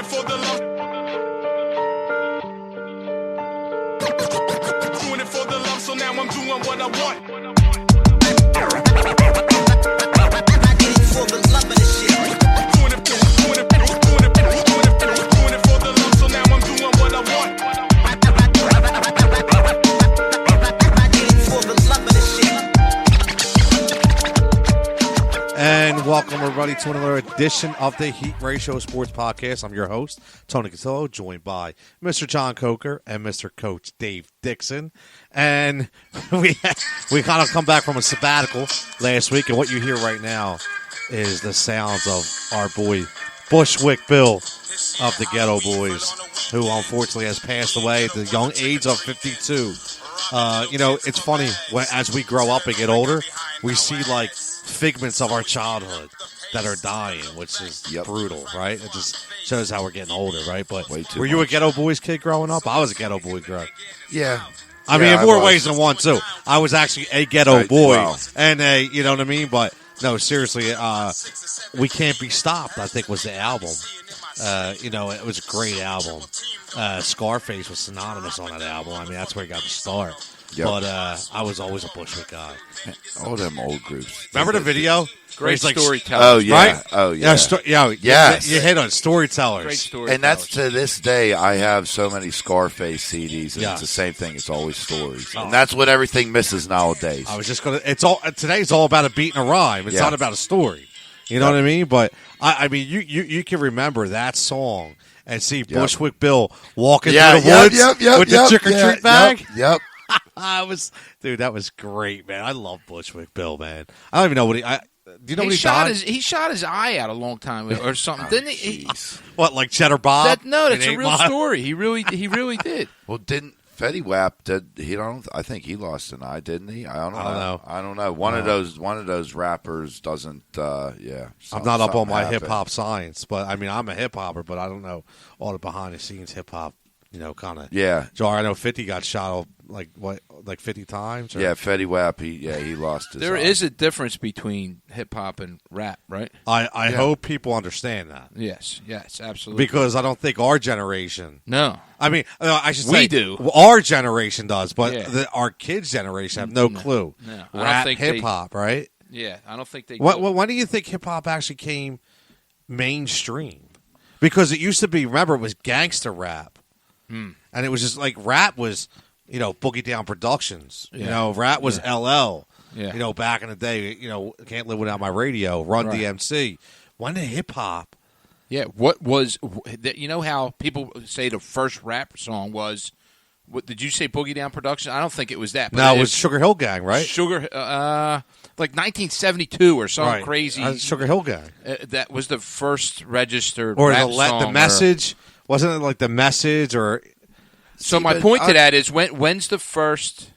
for the love. Doing it for the love, so now I'm doing what I want. For the love of the shit. Doing it for the love, so now I'm doing what I want. For the love of the shit. And welcome everybody to another edition of the Heat Ratio Sports Podcast. I'm your host, Tony Cotillo, joined by Mr. John Coker and Mr. Coach Dave Dixon. And we kind of come back from a sabbatical last week, and what you hear right now is the sounds of our boy Bushwick Bill of the Ghetto Boys, who unfortunately has passed away at the young age of 52. It's funny, as we grow up and get older, we see like figments of our childhood that are dying, which is brutal, right? It just shows how we're getting older, right? But were you a Ghetto Boys kid growing up? I was a Ghetto Boy growing up. Yeah. I mean, in more ways than one, too. I was actually a ghetto boy, and you know what I mean? But no, seriously, We Can't Be Stopped, I think, was the album. It was a great album. Scarface was synonymous on that album. I mean, that's where he got the start. Yep. But I was always a Bushwick guy. All them old groups. Remember the video? Great storytellers. Oh, yeah. Right? Oh, yeah. Yes. You hit on storytellers. Great storytellers. And that's to this day, I have so many Scarface CDs, and it's the same thing. It's always stories. Oh. And that's what everything misses nowadays. I was just going to, today's all about a beat and a rhyme. It's not about a story. You know what I mean? But, I mean, you can remember that song and see Bushwick Bill walking through the woods with the trick-or-treat bag. Yep. That was great, man. I love Bushwick Bill, man. I don't even know what do you know what he died? He shot his eye out a long time ago or something, didn't he? What, like Cheddar Bob? That's a real story. He really did. Well, didn't Fetty Wap I think he lost an eye, didn't he? I don't know. One of those rappers doesn't. I'm not up on my hip hop science, but I mean I'm a hip hopper, but I don't know all the behind the scenes hip hop. Kind of. Yeah. Jar. I know 50 got shot like 50 times. Or? Yeah, Fetty Wap. He lost his. There eye. is a difference between hip hop and rap, right? I hope people understand that. Yes, absolutely. Because I don't think our generation. No. I mean, I should say we do. Our generation does, but our kids' generation have no clue. No. Rap, hip hop, right? Yeah, I don't think they. When do you think hip hop actually came mainstream? Because it used to be. Remember, it was gangster rap. And it was just like rap was, Boogie Down Productions. Rap was LL. Yeah. Back in the day, Can't Live Without My Radio, Run DMC. When did hip hop? Yeah, what was how people say the first rap song was? What did you say? Boogie Down Productions? I don't think it was that. But no, it was Sugar Hill Gang, right? Like 1972 or something crazy. Sugar Hill Gang. That was the first registered or rap song. The Message. Wasn't it like The Message or? So my point to that is when's the first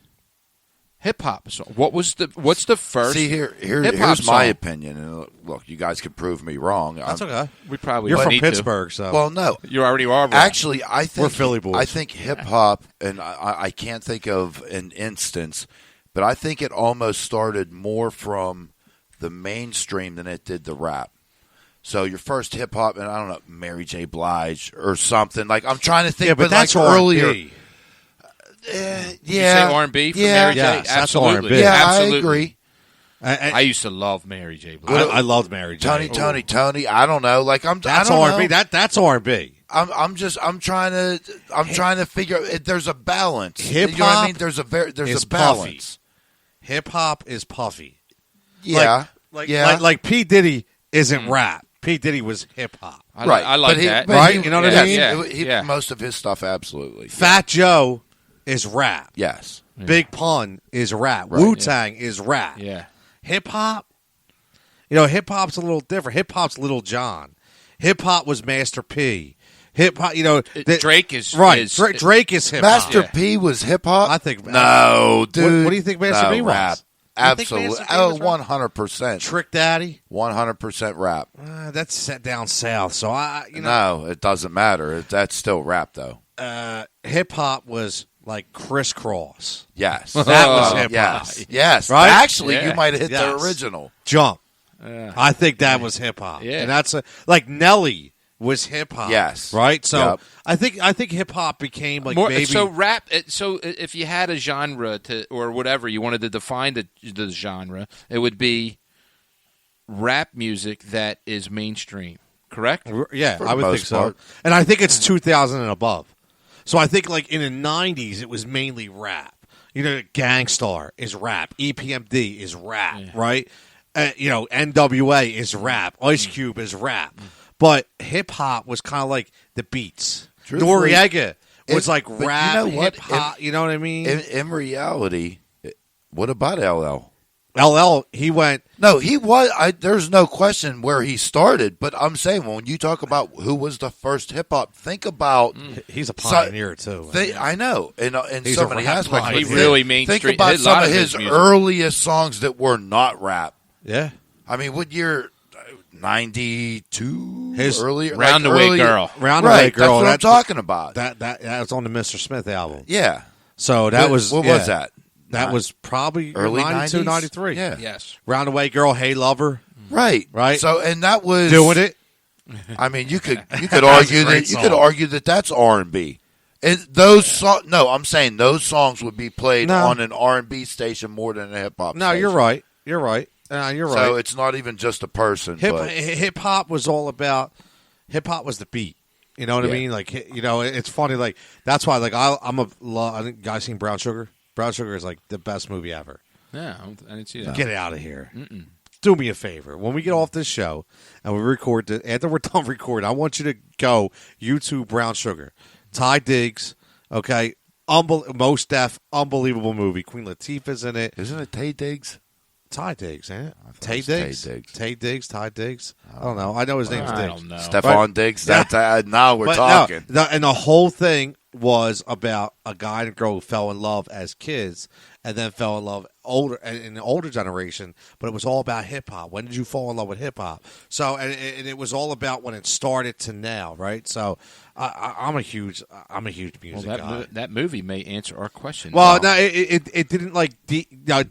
hip hop song? What's the first? See here's my opinion. And look, you guys can prove me wrong. That's okay. We probably you're from need Pittsburgh, to. so well, no, you already are. Wrong. Actually, I think we're Philly boys. I think hip hop, and I can't think of an instance, but I think it almost started more from the mainstream than it did the rap. So your first hip hop, and I don't know, Mary J. Blige or something. Like I'm trying to think, but that's like earlier. Did you say R&B from Mary J? Yes, absolutely. R&B. Yeah, absolutely. I agree. I used to love Mary J. Blige. I loved Mary J. Tony. I don't know. Like that's R&B. That's R&B. I'm trying to figure. There's a balance. Hip hop. You know what I mean? There's a balance. Hip hop is puffy. Yeah. Like P Diddy isn't rap. P Diddy was hip hop. Right. I like that. Right? You know what I mean? Yeah. Most of his stuff, absolutely. Fat Joe is rap. Yes. Yeah. Big Pun is rap. Right, Wu-Tang is rap. Yeah. Hip hop, hip hop's a little different. Hip hop's Little John. Hip hop was Master P. Hip hop, Drake is right. Drake is hip hop. Master P was hip hop. I think no, dude. What do you think Master P was? Rap. Absolutely. 100%. Trick Daddy? 100% rap. That's set down south, so No, it doesn't matter. That's still rap, though. Hip-hop was like crisscross. Yes. That was hip-hop. Yes. Right? Actually, you might have hit the original. Jump. I think that was hip-hop. Yeah. And that's like Nelly was hip hop. Yes. Right. So Yep. I think hip hop became like More, maybe so rap. So if you had a genre or whatever you wanted to define the genre, it would be rap music that is mainstream. Correct? Yeah, For I the would think most so. part. And I think it's 2000 and above. So I think like in the 90s, it was mainly rap. You know, Gangstar is rap. EPMD is rap, right? You know, NWA is rap. Ice Cube is rap. But hip-hop was kind of like the beats. Truthfully, Noriega was like but you rap, know what? hip-hop. You know what I mean? In reality, what about LL? LL, he went... No, he was. There's no question where he started. But I'm saying when you talk about who was the first hip hop, think about. He's a pioneer, too. I know, in He's so a many rap aspects. pioneer. but He really think mainstream- about a some lot of of his his music. earliest songs that were not rap. Yeah. I mean, what year? 92. His earlier, Roundaway earlier- Girl. Roundaway Right, Girl. that's what I'm talking about. That was on the Mr. Smith album. Yeah. So that What- was... what yeah. was that? That was probably Early 92, 90s? 93. Yeah. Yes. Roundaway Girl, Hey Lover, Right. Right. So, and that was doing it. I mean, you could argue great that that's R&B. And those no, I'm saying those songs would be played No. on an R&B station more than a hip hop. No, you're right. You're right. You're right. So it's not even just a person. but Hip hop was all about hip hop was the beat. You know what I Yeah. mean? Like you know, it's funny. Like that's why. Like I think you guys seen Brown Sugar. Brown Sugar is like the best movie ever. Yeah, I didn't see that. Get out of here. Do me a favor. When we get off this show and we record, after we're done recording, I want you to go YouTube Brown Sugar. Ty Diggs, okay? Most Def, unbelievable movie. Queen Latifah's in it. isn't it Tay Diggs? Ty Diggs, ain't it? thought Tay it was Tay Diggs? Diggs. Tay Diggs, Ty Diggs. I don't know. I know his name's I Diggs. don't know. Stephon Diggs. That's now we're But talking. no, and the whole thing was about a guy and a girl who fell in love as kids and then fell in love in the older generation. But it was all about hip hop. When did you fall in love with hip hop? So and it was all about when it started to now, right? So I'm a huge music guy. That movie may answer our question. Well, no, it didn't like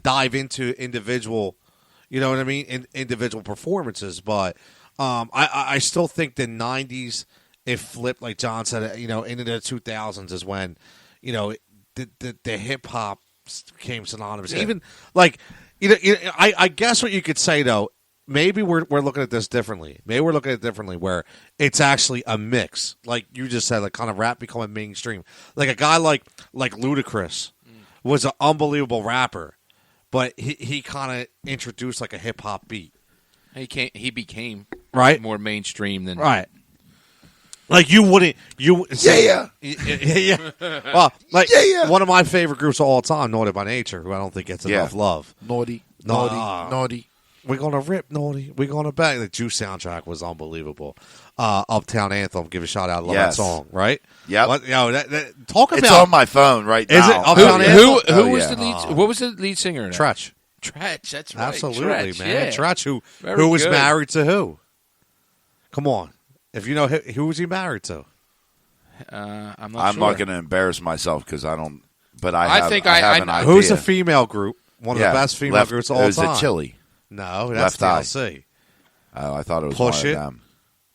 dive into individual, you know what I mean, individual performances. But I still think the '90s it flipped, like John said. You know, into the 2000s is when, you know, the hip hop became synonymous. Yeah. Even like, I guess what you could say though. Maybe we're looking at this differently. Maybe we're looking at it differently where it's actually a mix. Like you just said, like kind of rap becoming mainstream. Like a guy like Ludacris was an unbelievable rapper, but he kind of introduced like a hip hop beat. he became Right. more mainstream than Right. Like you wouldn't Yeah. yeah. Well, like Yeah. one of my favorite groups of all time, Naughty by Nature, who I don't think gets Yeah. enough love. Naughty. We're gonna rip Naughty. We're gonna bang. The Juice soundtrack was unbelievable. Uptown Anthem. Give a shout out. Love Yes. that song. Right. Yep. What, talk It's about on my phone right Is now. it? Uptown Anthem? who Oh, was yeah. the lead? What was the lead singer? in that? Tretch. Tretch. That's right. Absolutely, Tretch, man. yeah. Tretch, Very who was good. married to who? Come on. If you know who was he married to? I'm not I'm sure. not going to embarrass myself because I don't. But I I have, think I I- have an I- idea. Who's a female group? One of Yeah. the best female Left- groups of all Is time. it Chili? No, that's Left Eye. TLC. Oh, I thought it was Push one It. of them.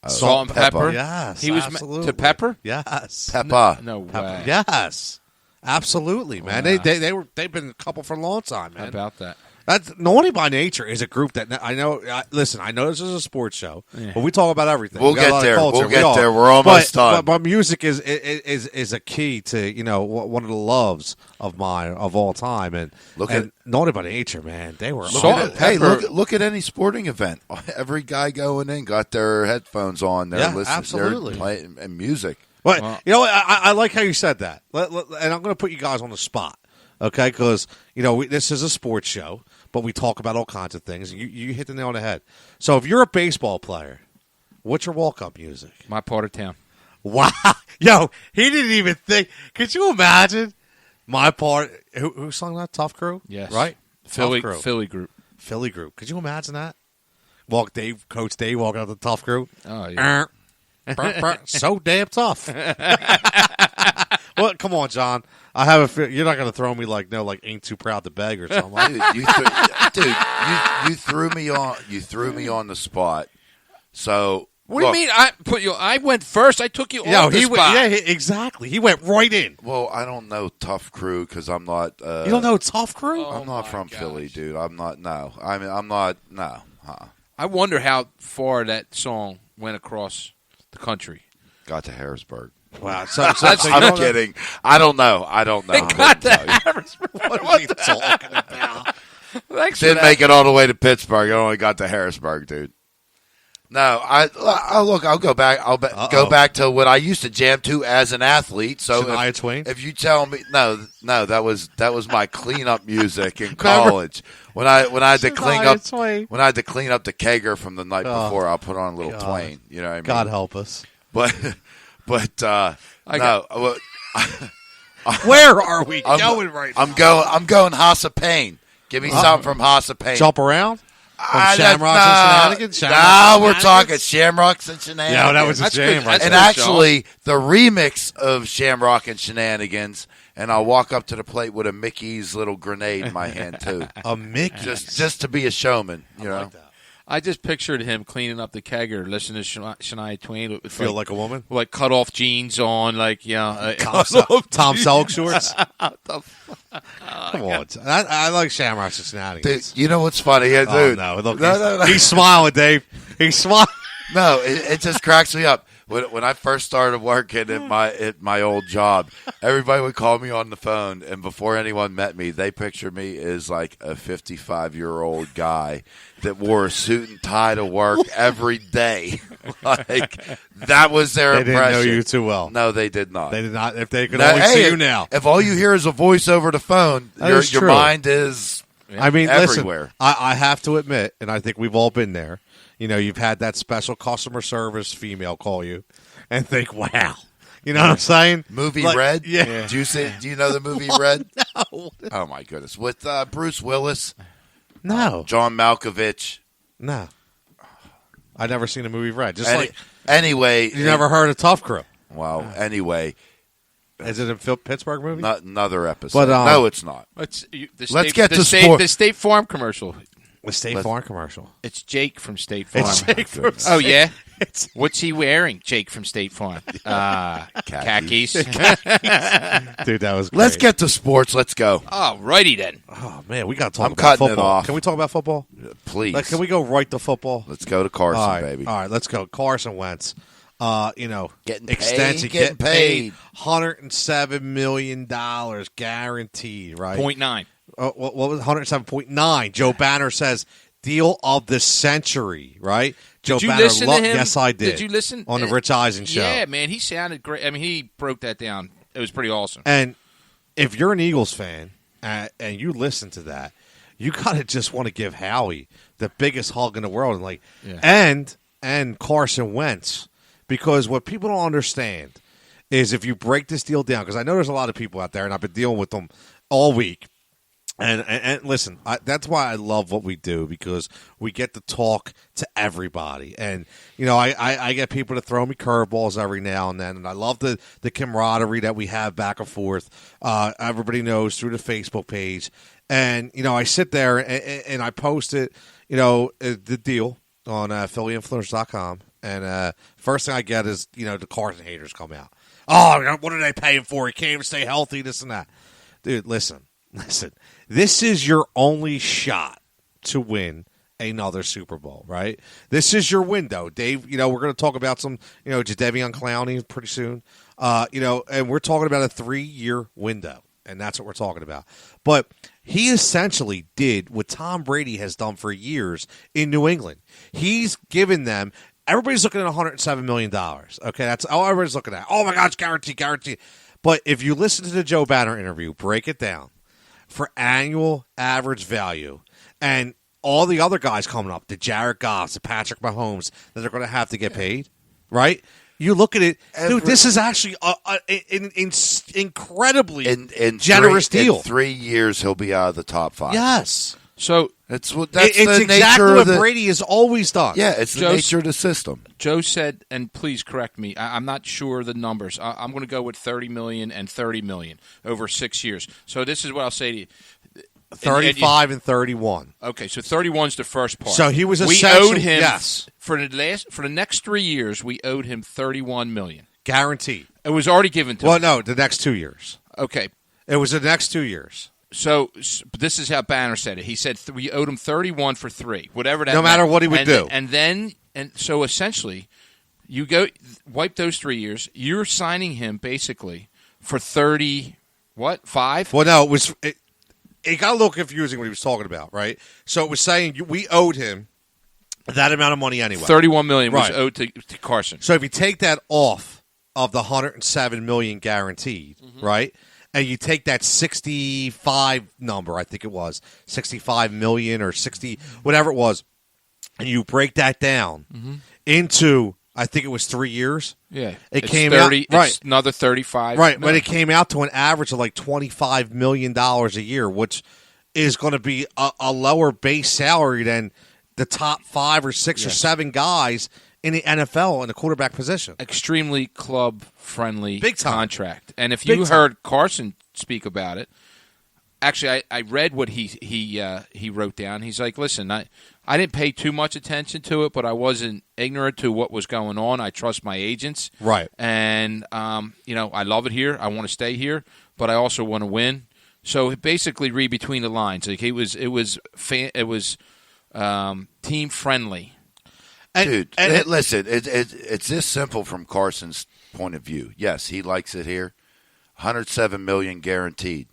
Salt and Pepper. Yes, He was absolutely. to Pepper. Yes, Peppa. No Pepper. way. Yes, absolutely, man. Wow. They've been a couple for a long time, How man. about that? That's Naughty by Nature is a group that I know. Listen, I know this is a sports show, Yeah. but we talk about everything. We'll We got a get lot of there. culture. We'll We get all- there. We're almost done. But music is a key to one of the loves of mine of all time. And Look and at- Naughty by Nature, man. They were Salt on and it. Hey, Pepper. look at any sporting event. Every guy going in got their headphones on. They're Yeah, listening. absolutely. They're playing and music. But Well- you know, I like how you said that, and I'm going to put you guys on the spot, okay? Because this is a sports show, but we talk about all kinds of things. You hit the nail on the head. So if you're a baseball player, what's your walk-up music? My part of town. Wow, yo, he didn't even think. Could you imagine? My part. Who sung that? Tough Crew. Yes. right. Philly Tough Crew. Philly group. Group. Could you imagine that? Coach Dave walking out the Tough Crew. Oh yeah. So damn tough. Well, come on, John. I have a feel you're not going to throw me like ain't too proud to beg or something. Like You threw me on. You threw me on the spot. So What do you mean? I went first. I took you off the spot. Exactly. He went right in. Well, I don't know Tough Crew because I'm not. You don't know Tough Crew? I'm not from Philly, dude. I'm not. No, I mean I'm not. No. I wonder how far that song went across the country. Got to Harrisburg. Wow. So I'm kidding. I don't know. It got to Harrisburg. What are you talking about? Thanks Didn't make it all the way to Pittsburgh. I only got to Harrisburg, dude. No, I'll go back. Go back to what I used to jam to as an athlete. So Shania Twain? If you tell me, no, that was my cleanup music in college. When I had to clean up the kegger from the night before, I'll put on a little Twain. You know what I mean? God help us. But Where are we going right now? I'm going House of Pain. Give me something from House of Pain. Jump around? Shamrocks and Shenanigans? We're talking Shamrocks and Shenanigans. Yeah, that was a jam right And there. actually, the remix of Shamrock and Shenanigans, and I'll walk up to the plate with a Mickey's little grenade in my hand, too. A Mickey? Just to be a showman, you know. Like that. I just pictured him cleaning up the kegger, listening to Shania Twain. Feel like a woman? Like cut off jeans on, like, Tom Selleck shorts? Come on. I like Shamrocks and Shenanigans. Dude, you know what's funny? Yeah, Oh, dude. no. Look, No. He's smiling, Dave. He's smiling. No, it just cracks me up. When I first started working at my old job, everybody would call me on the phone, and before anyone met me, they pictured me as like a 55-year-old guy that wore a suit and tie to work every day. Like that was their They impression. didn't know you too well. No, they did not. They did not. If they could only see you now. If all you hear is a voice over the phone, your true. mind is I mean, everywhere. listen, I have to admit, and I think we've all been there, you've had that special customer service female call you and think, wow. You know what I'm saying? Movie Like, Red? Yeah. Do you know the movie Red? No. Oh, my goodness. With Bruce Willis, No. John Malkovich. No. I've never seen a movie Red. Just Anyway. you never heard of Tough Crew. Well, anyway. Is it a Pittsburgh movie? Not another episode. But, no, it's not. Let's get to sport. The State Farm commercial. The State Farm commercial. It's Jake from State Farm. It's Jake from Oh, yeah? What's he wearing, Jake from State Farm? Khakis. Dude, that was great. Let's get to sports. Let's go. Oh, righty then. Oh, man, we got to talk I'm about cutting it football. off. Can we talk about football? Please. Like, can we go right to football? Let's go to Carson, All right, baby. All right, let's go. Carson Wentz. Getting extension, getting paid. $107 million guaranteed, right? 0.9. What was 107.9? Joe Banner says deal of the century, right? Joe Did you Banner, listen to him? Yes, I did. Did you listen on the Rich Eisen show? Yeah, man, he sounded great. I mean, he broke that down. It was pretty awesome. And if you're an Eagles fan and you listen to that, you gotta just want to give Howie the biggest hug in the world, and Carson Wentz, because what people don't understand is if you break this deal down, because I know there's a lot of people out there, and I've been dealing with them all week. And listen, that's why I love what we do, because we get to talk to everybody. And, I get people to throw me curveballs every now and then, and I love the camaraderie that we have back and forth. Everybody knows through the Facebook page. And, I sit there and I post it, the deal on PhillyInfluence.com. And first thing I get is, the Carson haters come out. Oh, what are they paying for? He can't even stay healthy, this and that. Dude, listen. This is your only shot to win another Super Bowl, right? This is your window. Dave, we're going to talk about some, Jadeveon Clowney pretty soon. And we're talking about a 3-year window, and that's what we're talking about. But he essentially did what Tom Brady has done for years in New England. He's given them, everybody's looking at $107 million. Okay, that's all everybody's looking at. Oh, my gosh, guaranteed. But if you listen to the Joe Banner interview, break it down. For annual average value, and all the other guys coming up, the Jared Goffs, the Patrick Mahomes, that are going to have to get paid, right? You look at it, dude, this is actually an incredibly generous deal. In 3 years, he'll be out of the top 5. Yes. So it's the exactly nature what Brady has always done. Yeah, it's the nature of the system. Joe said, and please correct me, I'm not sure the numbers. I'm going to go with $30 million and $30 million over 6 years. So this is what I'll say to you. 35 and 31. Okay, so 31's the first part. So he was we essentially owed him yes, for the next 3 years. We owed him $31 million. guaranteed. It was already given to Well, him. no, the next 2 years. Okay, It was the next 2 years. so this is how Banner said it. He said we owed him 31 for 3, whatever that. No matter meant. what he would do. And so essentially, you go wipe those 3 years. You're signing him basically for 30. What 5? Well, no, it got a little confusing what he was talking about, right? So it was saying we owed him that amount of money anyway. $31 million was Right. owed to Carson. So if you take that off of the $107 million guaranteed, right, and you take that 65 number, I think it was 65 million or 60, whatever it was, and you break that down into, I think it was 3 years. Yeah, It it's came 30, out right. It's another 35. Right, but million. it came out to an average of like $25 million a year, which is going to be a lower base salary than the top 5 or 6 or 7 guys in the NFL in the quarterback position. Extremely club friendly Big time. contract. And if Big you time. heard Carson speak about it, actually I read what he wrote down. He's like, listen, I didn't pay too much attention to it, but I wasn't ignorant to what was going on. I trust my agents. Right. And I love it here. I want to stay here, but I also want to win. So basically read between the lines. Like it was team friendly. Dude, listen, it's this simple from Carson's point of view. Yes, he likes it here. $107 million guaranteed.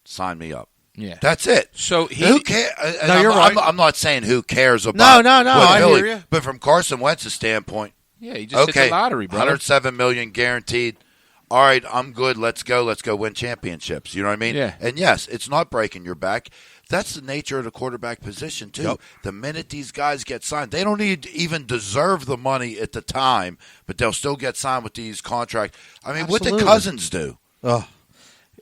Sign me up. Yeah, that's it. So who cares? No, you're right. I'm not saying who cares about. No. I Billy, hear you. But from Carson Wentz's standpoint, yeah, he just hit the lottery, brother. $107 million guaranteed. All right, I'm good. Let's go. Let's go win championships. You know what I mean? Yeah. And yes, it's not breaking your back. That's the nature of the quarterback position, too. Yep. The minute these guys get signed, they don't even deserve the money at the time, but they'll still get signed with these contracts. I mean, what Absolutely. did Cousins do?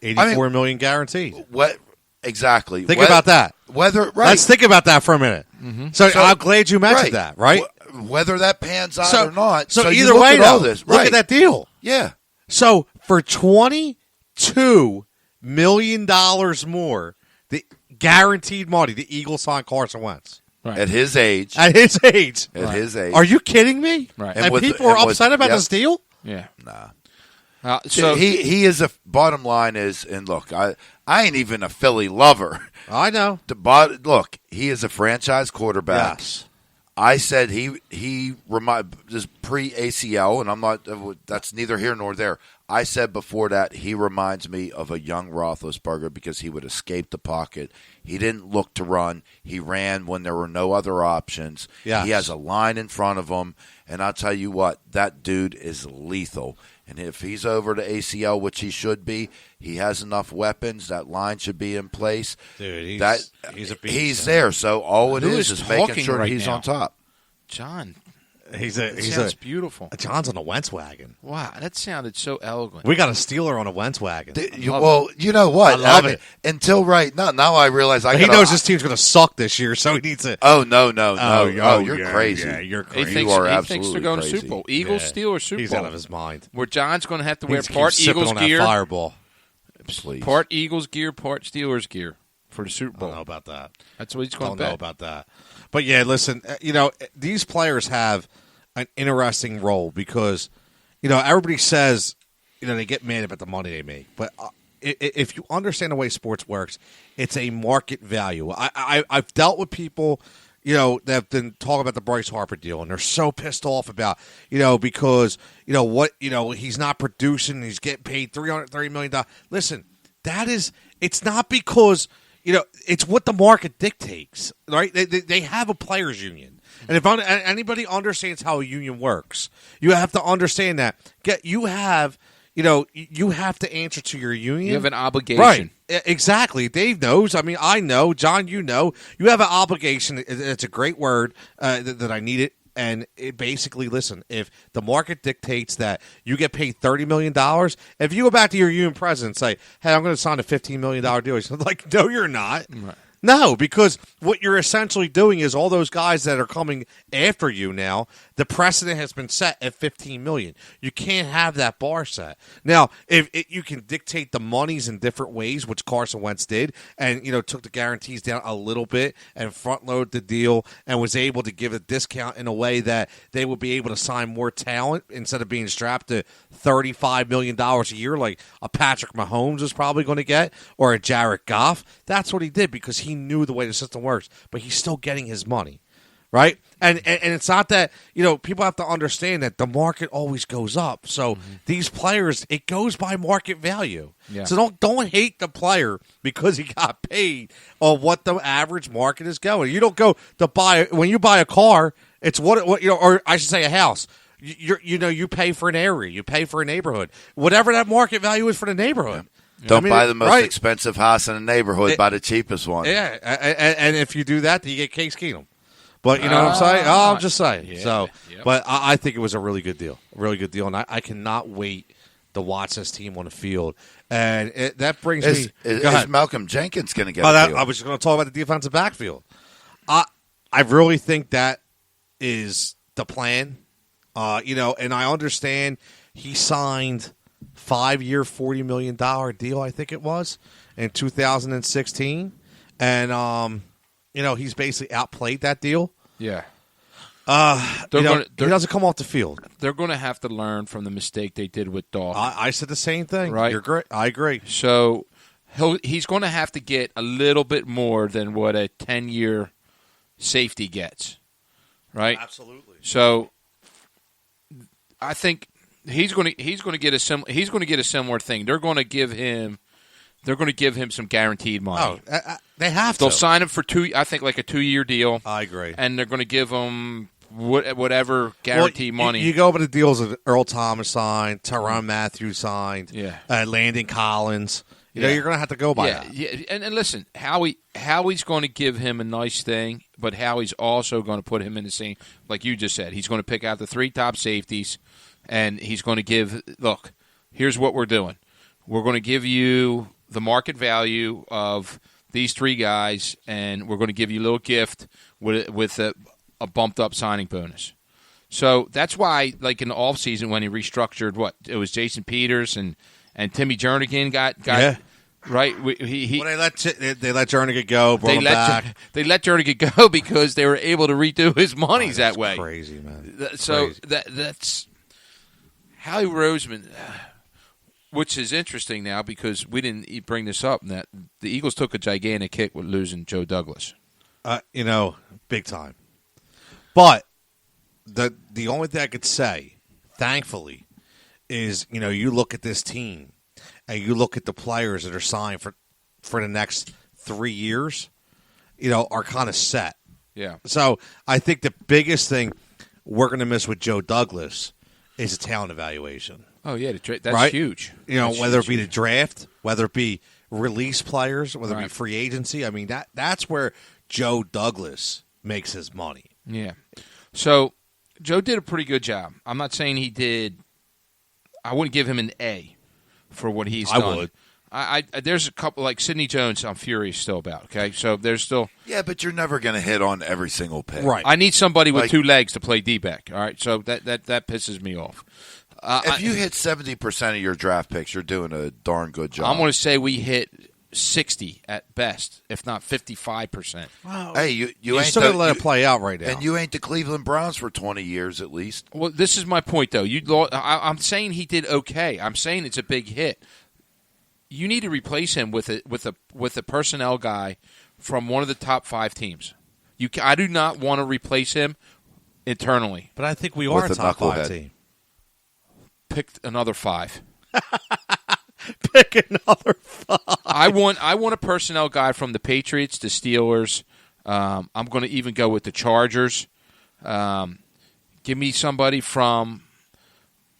$84 million guaranteed. What exactly? Think about that. Right. Let's think about that for a minute. So I'm glad you mentioned that, right? Whether that pans out or not. So you either look way, at all though, this. look Right. at that deal. Yeah. So for $22 million more, the guaranteed money, the Eagles signed Carson Wentz. Right. At his age. At his age. Are you kidding me? Right. And people are upset about this deal? Yeah. Nah. So he is bottom line is, and look, I ain't even a Philly lover. I know. Look, he is a franchise quarterback. Yes. I said he is pre-ACL, and I'm not. That's neither here nor there. I said before that he reminds me of a young Roethlisberger because he would escape the pocket. He didn't look to run. He ran when there were no other options. Yes. He has a line in front of him, and I'll tell you what, that dude is lethal. And if he's over to ACL, which he should be, he has enough weapons. That line should be in place. Dude, he's a beast. He's there. So all it Who is is making talking sure right he's now? on top. John, He's sounds beautiful. John's on a Wentz wagon. Wow, that sounded so eloquent. We got a Steeler on a Wentz wagon. You know what? I love it. Until right now, I realize He knows his team's going to suck this year, so he needs to. Oh no! You're yeah, crazy. Yeah, you're He crazy. thinks, You are he absolutely thinks they're going crazy. to Super Bowl. Eagles, Yeah. Steelers, Super He's Bowl. out of his mind. Where John's going to have to wear He's part sipping Eagles on that gear, Fireball. Please. part Eagles gear, part Steelers gear for the Super I Bowl. don't know about that. That's what he's going Don't to know bet. about that. But yeah, listen, these players have an interesting role because, everybody says, they get mad about the money they make. But if you understand the way sports works, it's a market value. I've dealt with people, that have been talking about the Bryce Harper deal, and they're so pissed off about, because, he's not producing, he's getting paid $330 million. Listen, it's not because, it's what the market dictates, right? They have a players' union. And if anybody understands how a union works, you have to understand that. You have to answer to your union. You have an obligation. Right. Exactly. Dave knows. I mean, I know. John, you know. You have an obligation. It's a great word that I need it. And it basically, listen, if the market dictates that you get paid $30 million, if you go back to your union president and say, hey, I'm going to sign a $15 million deal, he's like, no, you're not. Right. No, because what you're essentially doing is all those guys that are coming after you now, the precedent has been set at $15 million. You can't have that bar set. Now, if you can dictate the monies in different ways, which Carson Wentz did, and took the guarantees down a little bit and front load the deal and was able to give a discount in a way that they would be able to sign more talent instead of being strapped to $35 million a year like a Patrick Mahomes is probably going to get or a Jared Goff. That's what he did because he knew the way the system works, but he's still getting his money, right? And it's not that, people have to understand that the market always goes up. So these players, it goes by market value. Yeah. So don't hate the player because he got paid on what the average market is going. You don't go to buy, when you buy a car, it's what or I should say a house. You pay for an area, you pay for a neighborhood, whatever that market value is for the neighborhood. Don't buy the most expensive house in the neighborhood. Buy the cheapest one. Yeah, and if you do that, then you get Case Keenum. But you know what I'm saying? I'm just saying. Yeah, so, yep. But I think it was a really good deal, and I cannot wait to watch this team on the field. And that brings me. Is Malcolm Jenkins going to get? I was just going to talk about the defensive backfield. I really think that is the plan. And I understand he signed 5-year, $40 million deal, I think it was, in 2016. And, he's basically outplayed that deal. Yeah. He doesn't come off the field. They're going to have to learn from the mistake they did with Dawson. I said the same thing. Right. You're great. I agree. So he's going to have to get a little bit more than what a 10-year safety gets, right? Absolutely. So I think he's going to get a similar thing. They're going to give him some guaranteed money. Oh, they have to. They'll sign him for a 2-year deal. I agree. And they're going to give him whatever guarantee money. You go over the deals that Earl Thomas signed, Tyrann Matthew signed, Landon Collins. You're going to have to go by that. Yeah, and listen, Howie's going to give him a nice thing, but Howie's also going to put him in the same, like you just said. He's going to pick out the 3 top safeties, and he's going to look, here's what we're doing. We're going to give you the market value of these 3 guys, and we're going to give you a little gift with a bumped-up signing bonus. So that's why, like in the offseason when he restructured, it was Jason Peters and Timmy Jernigan got right. They let Jernigan go. Brought him back. They let Jernigan go because they were able to redo his monies that way. Crazy, man. That's Howie Roseman, which is interesting now because we didn't bring this up. That the Eagles took a gigantic hit with losing Joe Douglas. Big time. But the only thing I could say, thankfully, is you look at this team and you look at the players that are signed for the next 3 years, are kind of set. Yeah. So I think the biggest thing we're going to miss with Joe Douglas is a talent evaluation. Oh yeah, that's right? huge. Whether it be the draft, whether it be release players, whether it be Right. free agency. I mean that's where Joe Douglas makes his money. Yeah. So Joe did a pretty good job. I'm not saying he did. I wouldn't give him an A for what he's done. I would. I there's a couple like Sidney Jones. I'm furious still about. Okay, so there's still. Yeah, but you're never going to hit on every single pick. Right. I need somebody with 2 legs to play D-back. All right, so that pisses me off. If you hit 70% of your draft picks, you're doing a darn good job. I'm going to say we hit 60 at best, if not 55%. Wow. Hey, you ain't still gonna let it play out right now, and you ain't the Cleveland Browns for 20 years at least. Well, this is my point, though. I'm saying he did okay. I'm saying it's a big hit. You need to replace him with a personnel guy from one of the top 5 teams. I do not want to replace him internally. But I think we are a With a top 5 knucklehead. team. Pick another 5. Pick another 5. I want a personnel guy from the Patriots, the Steelers. I'm going to even go with the Chargers. Give me somebody from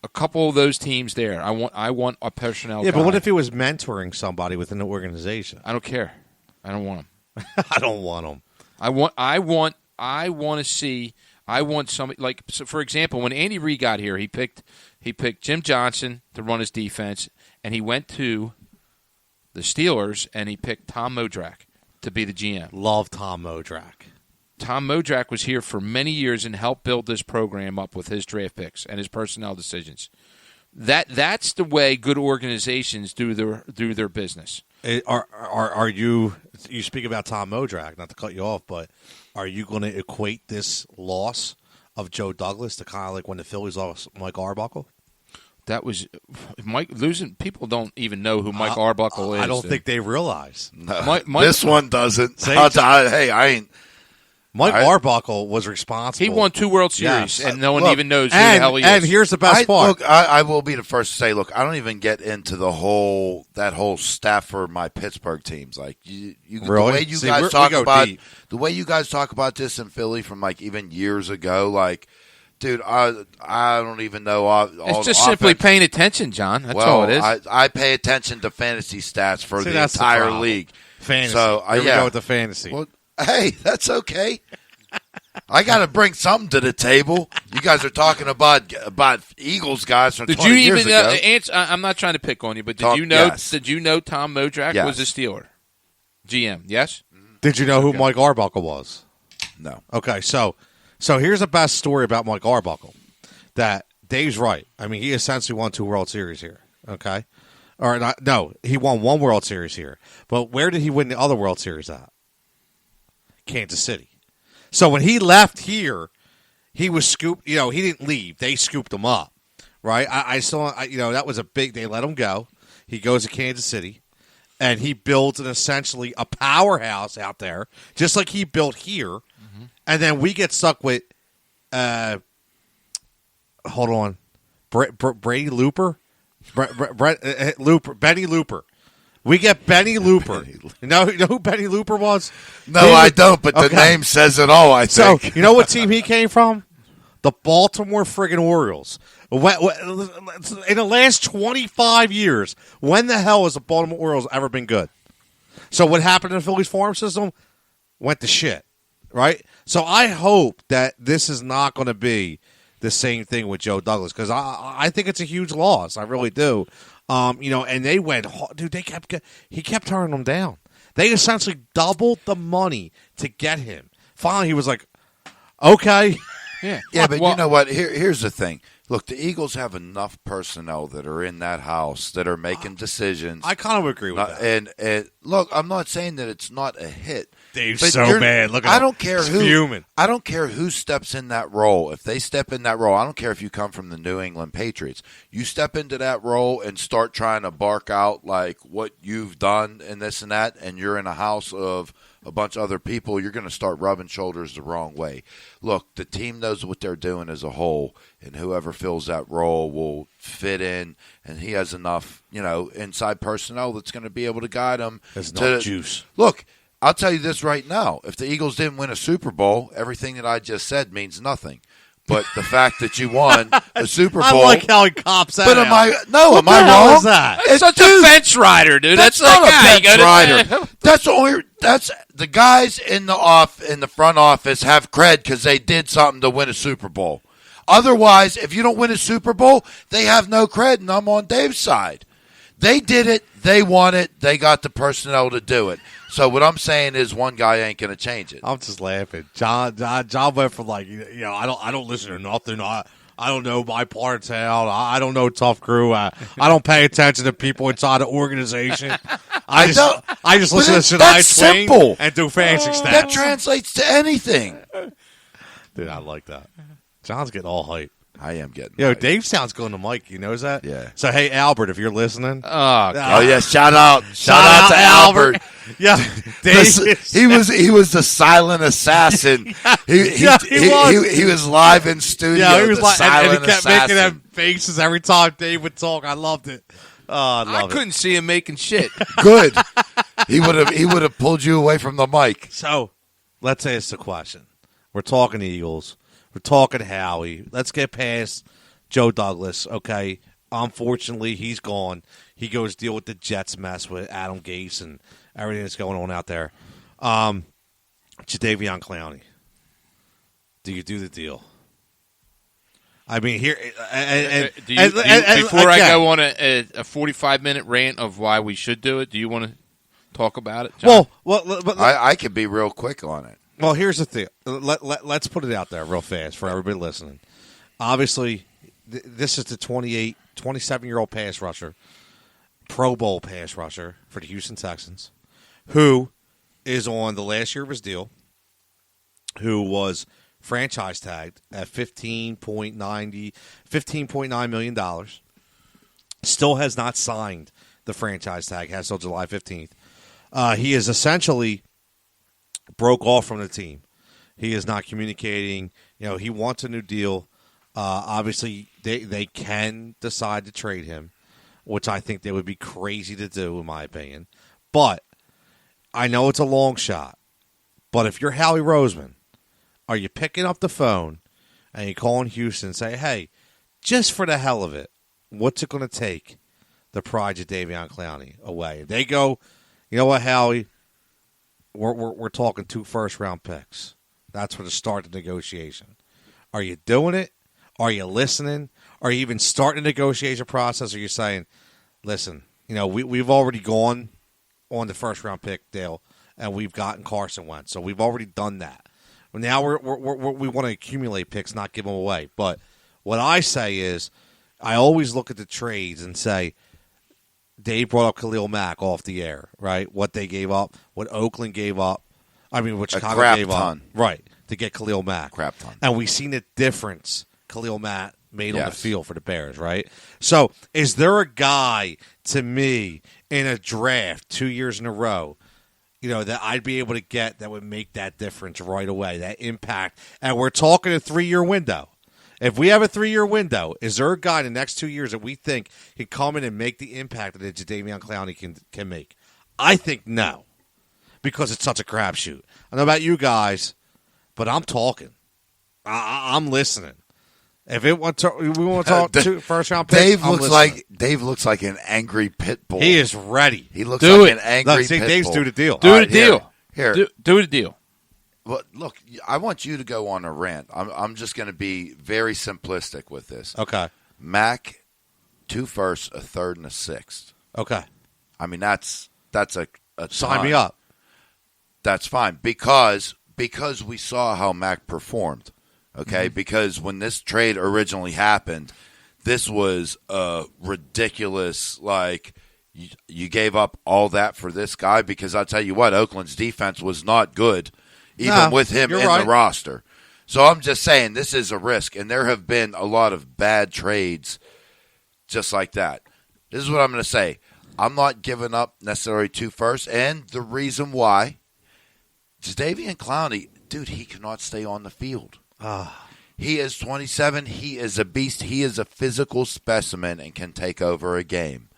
a couple of those teams there. I want a personnel guy. Yeah, but what if he was mentoring somebody within the organization? I don't care. I don't want him. I don't want him. I want to see. I want somebody like, so for example, when Andy Reid got here, he picked Jim Johnson to run his defense, and he went to the Steelers and he picked Tom Modrak. to be the GM. Love Tom Modrak. Tom Modrak was here for many years and helped build this program up with his draft picks and his personnel decisions. That's the way good organizations do their business. Are you speak about Tom Modrak, not to cut you off, but are you going to equate this loss of Joe Douglas to kind of like when the Phillies lost Mike Arbuckle? That was Mike losing. People don't even know who Mike Arbuckle is. I don't think they realize. No, this one doesn't. I ain't. Mike Arbuckle was responsible. He won 2 World Series, and no one even knows who the hell he is. And here's the best part. Look, I will be the first to say, look, I don't even get into that whole staff for my Pittsburgh teams. Like really? The way you guys talk about this in Philly from like even years ago, like. Dude, I don't even know. It's just simply paying attention, John. That's all it is. I pay attention to fantasy stats for the entire league. Fantasy. So, here we go with the fantasy. Well, hey, that's okay. I got to bring something to the table. You guys are talking about Eagles guys from 20 years ago. Answer, I'm not trying to pick on you, but did you know Tom Modrak was a Steeler? GM, yes? Did you know who Mike Arbuckle was? No. Okay, so here's the best story about Mike Arbuckle. That Dave's right. I mean, he essentially won 2 World Series here. Okay, or not? No, he won 1 World Series here. But where did he win the other World Series at? Kansas City. So when he left here, he was scooped. You know, he didn't leave. They scooped him up, right? I saw. That was a big. They let him go. He goes to Kansas City, and he builds essentially a powerhouse out there, just like he built here. And then we get stuck with, hold on, Brady Looper, Benny Looper. We get Benny Looper. You know who Benny Looper was? No, I don't. But the name says it all. I think. So you know what team he came from? The Baltimore friggin' Orioles. In the last 25 years, when the hell has the Baltimore Orioles ever been good? So what happened in the Phillies farm system went to shit. Right? So I hope that this is not going to be the same thing with Joe Douglas because I think it's a huge loss. I really do. And they went, dude, he kept turning them down. They essentially doubled the money to get him. Finally, he was like, okay. Yeah, but you know what? Here's the thing. Look, the Eagles have enough personnel that are in that house that are making decisions. I kind of agree with that. And look, I'm not saying that it's not a hit. Dave's so bad. Look at him. I don't care who. Fuming. I don't care who steps in that role. If they step in that role, I don't care if you come from the New England Patriots. You step into that role and start trying to bark out like what you've done and this and that, and you're in a house of a bunch of other people, you're going to start rubbing shoulders the wrong way. Look, the team knows what they're doing as a whole, and whoever fills that role will fit in, and he has enough, inside personnel that's going to be able to guide him. There's no juice. Look, I'll tell you this right now. If the Eagles didn't win a Super Bowl, everything that I just said means nothing. But the fact that you won a Super Bowl, I like how he cops that. But am I wrong? Is that? It's such a fence rider, dude. That's not a fence rider. That's the guys in the front office have cred because they did something to win a Super Bowl. Otherwise, if you don't win a Super Bowl, they have no cred, and I'm on Dave's side. They did it. They won it. They got the personnel to do it. So what I'm saying is one guy ain't going to change it. I'm just laughing. John went from like, I don't listen to nothing. I don't know my part of town. I don't know Tough Crew. I don't pay attention to people inside the organization. I just listen to Should I Swing simple. And do fancy stats. That translates to anything. Dude, I like that. John's getting all hype. I am getting. Yo, Dave sounds good on the mic. You knows that? Yeah. So hey, Albert, if you're listening, oh yeah, shout out to Albert. Yeah, Dave. He was the silent assassin. He was live in studio. Yeah, he was like, and he kept making them faces every time Dave would talk. I loved it. Oh, I couldn't see him making shit. Good. He would have pulled you away from the mic. So let's ask the question. We're talking Eagles. We're talking Howie. Let's get past Joe Douglas, okay? Unfortunately, he's gone. He goes deal with the Jets mess with Adam Gase and everything that's going on out there. Jadeveon Clowney. Do you do the deal? I mean, here... before I go on a 45-minute rant of why we should do it, do you want to talk about it, John? But I could be real quick on it. Well, here's the thing. Let's put it out there real fast for everybody listening. Obviously, this is the 27-year-old pass rusher, Pro Bowl pass rusher for the Houston Texans, who is on the last year of his deal, who was franchise tagged at $15.9 million. Still has not signed the franchise tag, has till July 15th. He is essentially broke off from the team. He is not communicating. He wants a new deal. Obviously, they can decide to trade him, which I think they would be crazy to do, in my opinion. But I know it's a long shot. But if you're Howie Roseman, are you picking up the phone and you calling Houston and say, hey, just for the hell of it, what's it going to take the pride of Jadeveon Clowney away? They go, you know what, Howie? We're talking 2 first-round picks. That's for the start of the negotiation. Are you doing it? Are you listening? Are you even starting the negotiation process? Or are you saying, listen, we've already gone on the first-round pick deal, and we've gotten Carson Wentz, so we've already done that. Now we want to accumulate picks, not give them away. But what I say is, I always look at the trades and say, Dave brought up Khalil Mack off the air, right? What they gave up, what Oakland gave up. What Chicago gave up. Right, to get Khalil Mack. Crap ton. And we've seen the difference Khalil Mack made on the field for the Bears, right? So is there a guy, to me, in a draft 2 years in a row, that I'd be able to get that would make that difference right away, that impact? And we're talking a 3-year window. If we have a 3-year window, is there a guy in the next 2 years that we think can come in and make the impact that Jadeveon Clowney can make? I think no, because it's such a crapshoot. I don't know about you guys, but I'm talking. I'm listening. If we want to talk first-round picks, Dave looks like an angry pit bull. He is ready. He looks like an angry pit bull. Dave's do the deal. Do the deal. Here. Do the deal. Well, look, I want you to go on a rant. I'm just going to be very simplistic with this. Okay. Mac, 2 firsts, a third, and a sixth. Okay. That's a sign ton. me up. That's fine because we saw how Mac performed. Okay, because when this trade originally happened, this was a ridiculous. You gave up all that for this guy, because I'll tell you what, Oakland's defense was not good. Even with him in the roster. So I'm just saying this is a risk, and there have been a lot of bad trades just like that. This is what I'm going to say. I'm not giving up necessarily 2 firsts, and the reason why, Jadeveon Clowney, dude, he cannot stay on the field. He is 27. He is a beast. He is a physical specimen and can take over a game.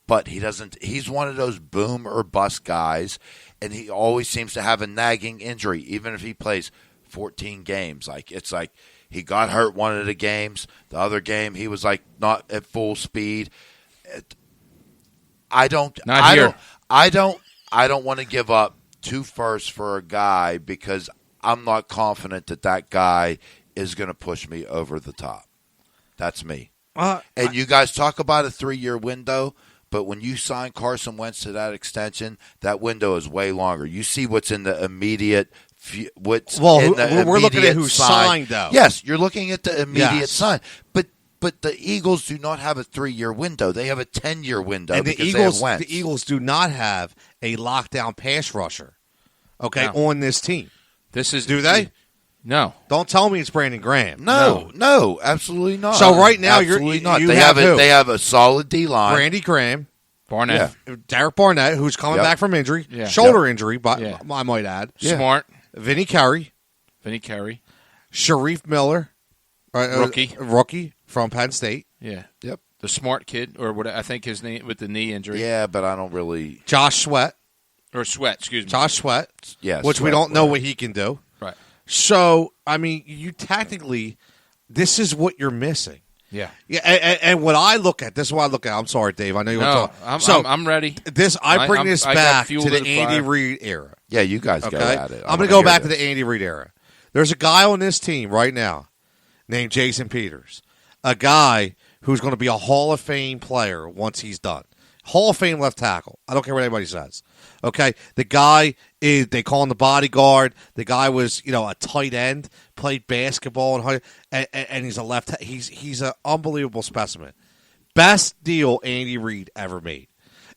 But he doesn't. He's one of those boom or bust guys, and he always seems to have a nagging injury, even if he plays 14 games. It's like he got hurt one of the games. The other game, he was not at full speed. I don't want to give up 2 firsts for a guy because I'm not confident that guy is going to push me over the top. That's me. You guys talk about a 3-year window. But when you sign Carson Wentz to that extension, that window is way longer. You see what's in the immediate. We're looking at who signed, though. Yes, you're looking at the immediate sign. But the Eagles do not have a 3-year window. They have a 10-year window and because they have Wentz. The Eagles do not have a lockdown pass rusher. On this team. Do they? No. Don't tell me it's Brandon Graham. No, absolutely not. So right now absolutely you're not. You they have who? They have a solid D line. Brandy Graham, Barnett, Derek Barnett, who's coming back from injury, shoulder injury, but I might add. Smart, Vinny Curry, Sharif Miller, rookie from Penn State. Yeah, yep. The smart kid, or what I think his name with the knee injury. Yeah, but I don't really. Josh Sweat, excuse me. Josh Sweat. Yes, which we don't know what he can do. Right. So, you technically, this is what you're missing. Yeah. And what I look at, this is what I look at. I'm sorry, Dave. I know you want to talk. I'm ready. I bring this back to the Andy Reid era. Yeah, you guys go at it. I'm going to go back to the Andy Reid era. There's a guy on this team right now named Jason Peters, a guy who's going to be a Hall of Fame player once he's done. Hall of Fame left tackle. I don't care what anybody says. Okay, the guy is, they call him the bodyguard. The guy was, a tight end, played basketball, and he's a left. He's an unbelievable specimen. Best deal Andy Reid ever made.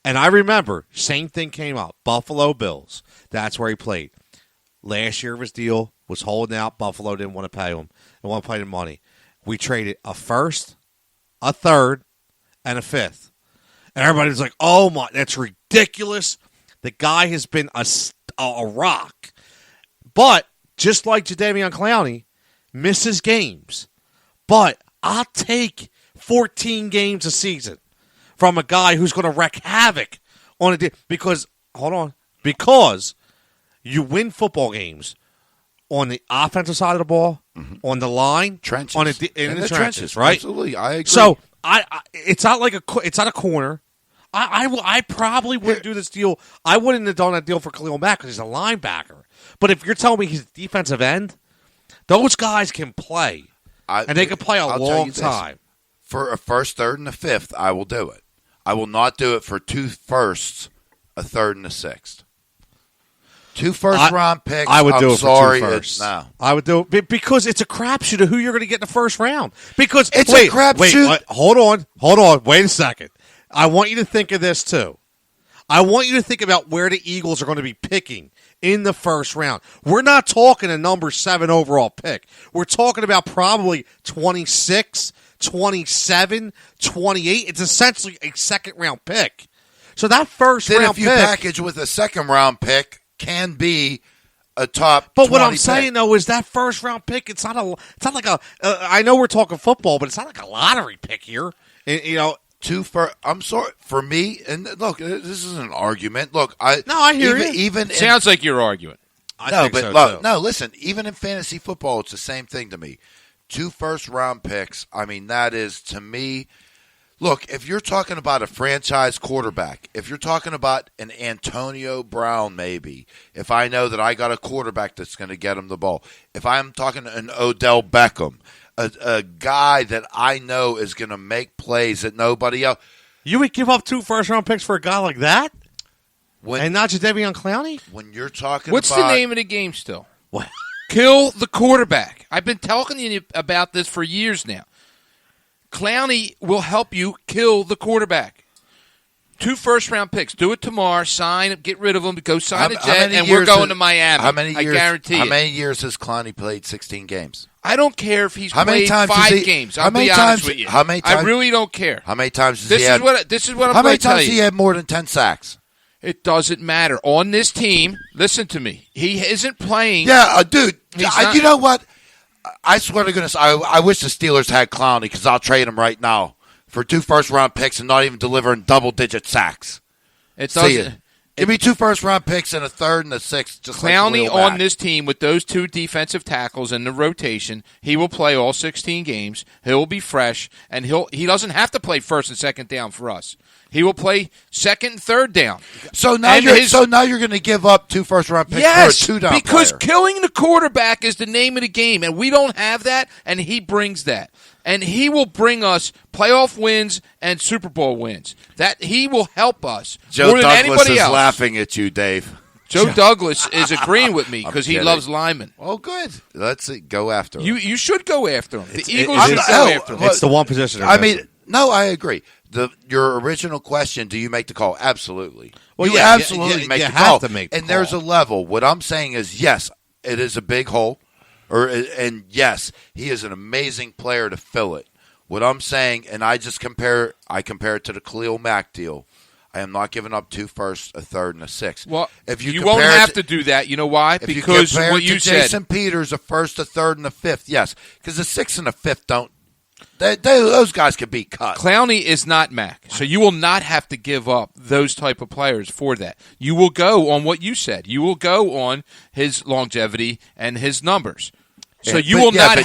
And I remember, same thing came up. Buffalo Bills. That's where he played. Last year of his deal was holding out. Buffalo didn't want to pay him. They want to pay him money. We traded a first, a third, and a fifth. And everybody's like, oh, my, that's ridiculous. The guy has been a rock. But just like Jadeveon Clowney, misses games. But I'll take 14 games a season from a guy who's going to wreak havoc on a because you win football games on the offensive side of the ball, on the line, trenches, in the trenches, right? Absolutely, I agree. So it's not it's not a corner. I probably wouldn't do this deal. I wouldn't have done that deal for Khalil Mack because he's a linebacker. But if you're telling me he's a defensive end, those guys can play, and they can play a long time. For a first, third, and a fifth, I will do it. I will not do it for 2 firsts, a third, and a sixth. 2 first-round picks. I would do it sorry, for 2 firsts. No, I would do it because it's a crapshoot of who you're going to get in the first round. Because it's a crapshoot. Hold on. Wait a second. I want you to think of this too. I want you to think about where the Eagles are going to be picking in the first round. We're not talking a number 7 overall pick. We're talking about probably 26, 27, 28. It's essentially a second-round pick. So that first-round pick... if you package with a second-round pick, can be a top. But what I'm pick. saying though is that first round pick. It's not like a. I know we're talking football, but it's not like a lottery pick here. I'm sorry for me. And look, this is an argument. Look, I hear you. Even sounds like you're arguing. Listen. Even in fantasy football, it's the same thing to me. 2 first-round picks. I mean, that is to me. Look, if you're talking about a franchise quarterback, if you're talking about an Antonio Brown maybe, if I know that I got a quarterback that's going to get him the ball, if I'm talking an Odell Beckham, a guy that I know is going to make plays that nobody else. You would give up 2 first-round picks for a guy like that? And not Jadeveon Clowney? When you're talking What's the name of the game still? What? Kill the quarterback. I've been talking to you about this for years now. Clowney will help you kill the quarterback. 2 first-round picks. Do it tomorrow. Sign, get rid of them, go sign a jet, and we're going to Miami. How many years, I guarantee How many years has Clowney played 16 games? I don't care if he's played 5 games. I'll be honest with you. How many times? I really don't care. How many times has this he is had? This is what I'm how going many to tell times you. he had more than 10 sacks? It doesn't matter. On this team, listen to me. He isn't playing. Yeah, dude. Not, you know what? I swear to goodness, I wish the Steelers had Clowney because I'll trade him right now for 2 first-round picks and not even delivering double-digit sacks. It doesn't. Give me 2 first-round picks and a third and a sixth. Just Clowney like on this team with those 2 defensive tackles in the rotation, he will play all 16 games. He'll be fresh, and he doesn't have to play first and second down for us. He will play second and third down. So now you're going to give up 2 first-round picks for a 2-down player. Because killing the quarterback is the name of the game, and we don't have that, and he brings that. And he will bring us playoff wins and Super Bowl wins. That he will help us Joe more than Douglas anybody is else. Laughing at you, Dave. Joe Douglas is agreeing with me because he loves linemen. Oh, good. Let's go after him. You should go after him. The Eagles should go after him. It's the one position. No, I agree. Your original question, do you make the call? Absolutely. Well, you absolutely make the call. Have to make the and call. There's a level. What I'm saying is, yes, it is a big hole. And yes, he is an amazing player to fill it. What I'm saying, and I compare it to the Khalil Mack deal. I am not giving up 2 firsts, a third, and a sixth. Well, if you won't have to do that. You know why? Because what you said. Jason Peters, a first, a third, and a fifth. Yes, because the 6th and the 5th don't. Those guys can be cut. Clowney is not Mack, so you will not have to give up those type of players for that. You will go on what you said. You will go on his longevity and his numbers. So you will not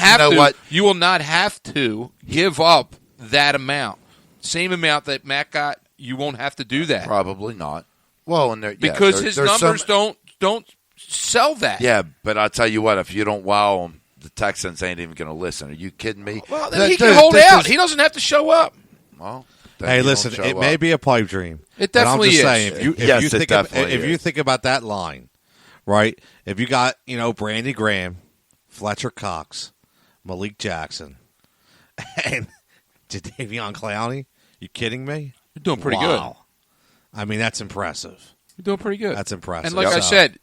have to give up that amount. Same amount that Matt got, you won't have to do that. Probably not. Well, because his numbers don't sell that. Yeah, but I'll tell you what, if you don't wow him, the Texans ain't even going to listen. Are you kidding me? Well, then he can hold out. He doesn't have to show up. Well, then Hey, you don't listen, show it up. may be a pipe dream. It And I'm definitely just is. saying, Yes, it definitely if you is. think about that line, right? If you got, Brandy Graham, Fletcher Cox, Malik Jackson, and Jadeveon Clowney, you kidding me? You're doing pretty Wow. I mean, that's impressive. You're doing pretty good. That's impressive. And like I So, said,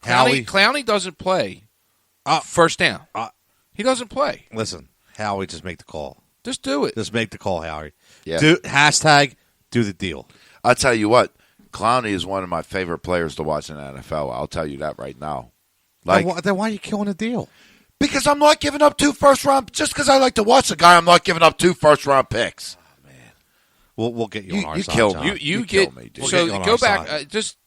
Howie- Clowney doesn't play Uh, first down. uh, He doesn't play. Listen, Howie, just make the call. Just do it. Just make the call, Howie. Yeah. Do the deal. I'll tell you what, Clowney is one of my favorite players to watch in the NFL. I'll tell you that right now. Then why are you killing the deal? Because I'm not giving up 2 first-round. Just because I like to watch the guy, I'm not giving up 2 first-round picks. We'll get you on our You side, kill John. me. You kill get me, dude. We'll so get you on go our back. side. Just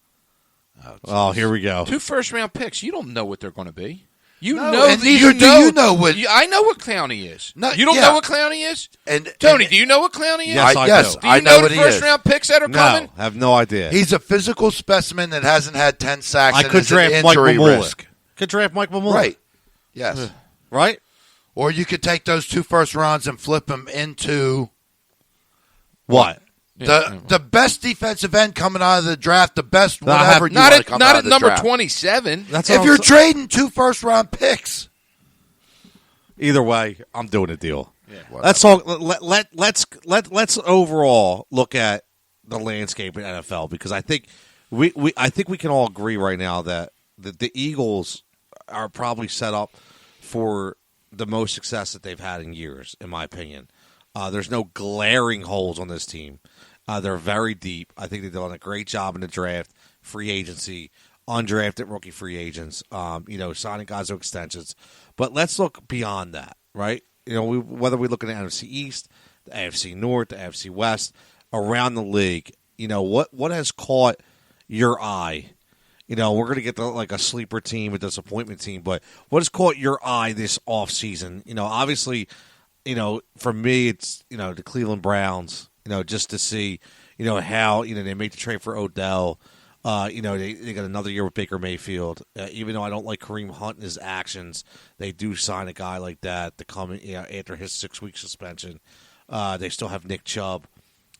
Oh, here we go. 2 first-round picks. You don't know what they're going to be. You No, know, and neither do you know what- I know what Clowney is. No, you don't yeah. know what Clowney is, And Tony. and Do you know what Clowney is? Yes, I yes, do. Do you I know, know what the he is. first-round picks that are coming? No, have no idea. He's a physical specimen that hasn't had 10 sacks. I and could is an draft Mike injury Mamula. risk. Could draft Mike Mamula. Right. Yes. Right? Or you could take those 2 first rounds and flip them into What? the best defensive end coming out of the draft, the best No, I whatever have- you want to come Not out at of the number draft. 27. That's If what you're I'm trading 2 first-round picks, Either way, I'm doing a deal. whatever. Let's talk. Let's overall look at the landscape in NFL because I think we can all agree right now that the Eagles are probably set up for the most success that they've had in years, in my opinion. There's no glaring holes on this team. They're very deep. I think they've done a great job in the draft, free agency, undrafted rookie free agents, signing guys to extensions. But let's look beyond that, right? Whether we look at the NFC East, the AFC North, the AFC West, around the league, what has caught your eye? We're going to get to like a sleeper team, a disappointment team, but what has caught your eye this offseason? Obviously, for me, it's, the Cleveland Browns, just to see, how, they make the trade for Odell. They got another year with Baker Mayfield. Even though I don't like Kareem Hunt and his actions, they do sign a guy like that to come in, after his 6-week suspension. They still have Nick Chubb.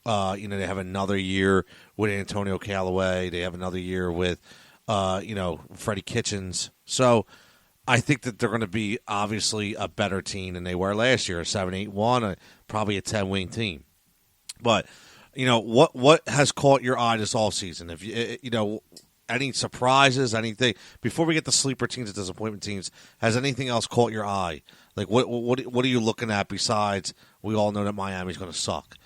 They have another year with Antonio Callaway. They have another year with, Freddie Kitchens. So I think that they're going to be obviously a better team than they were last year, a 7-8-1, probably a 10-win team. But what has caught your eye this all season? If any surprises, anything before we get to sleeper teams and disappointment teams, has anything else caught your eye? Like what are you looking at besides? We all know that Miami's going to suck.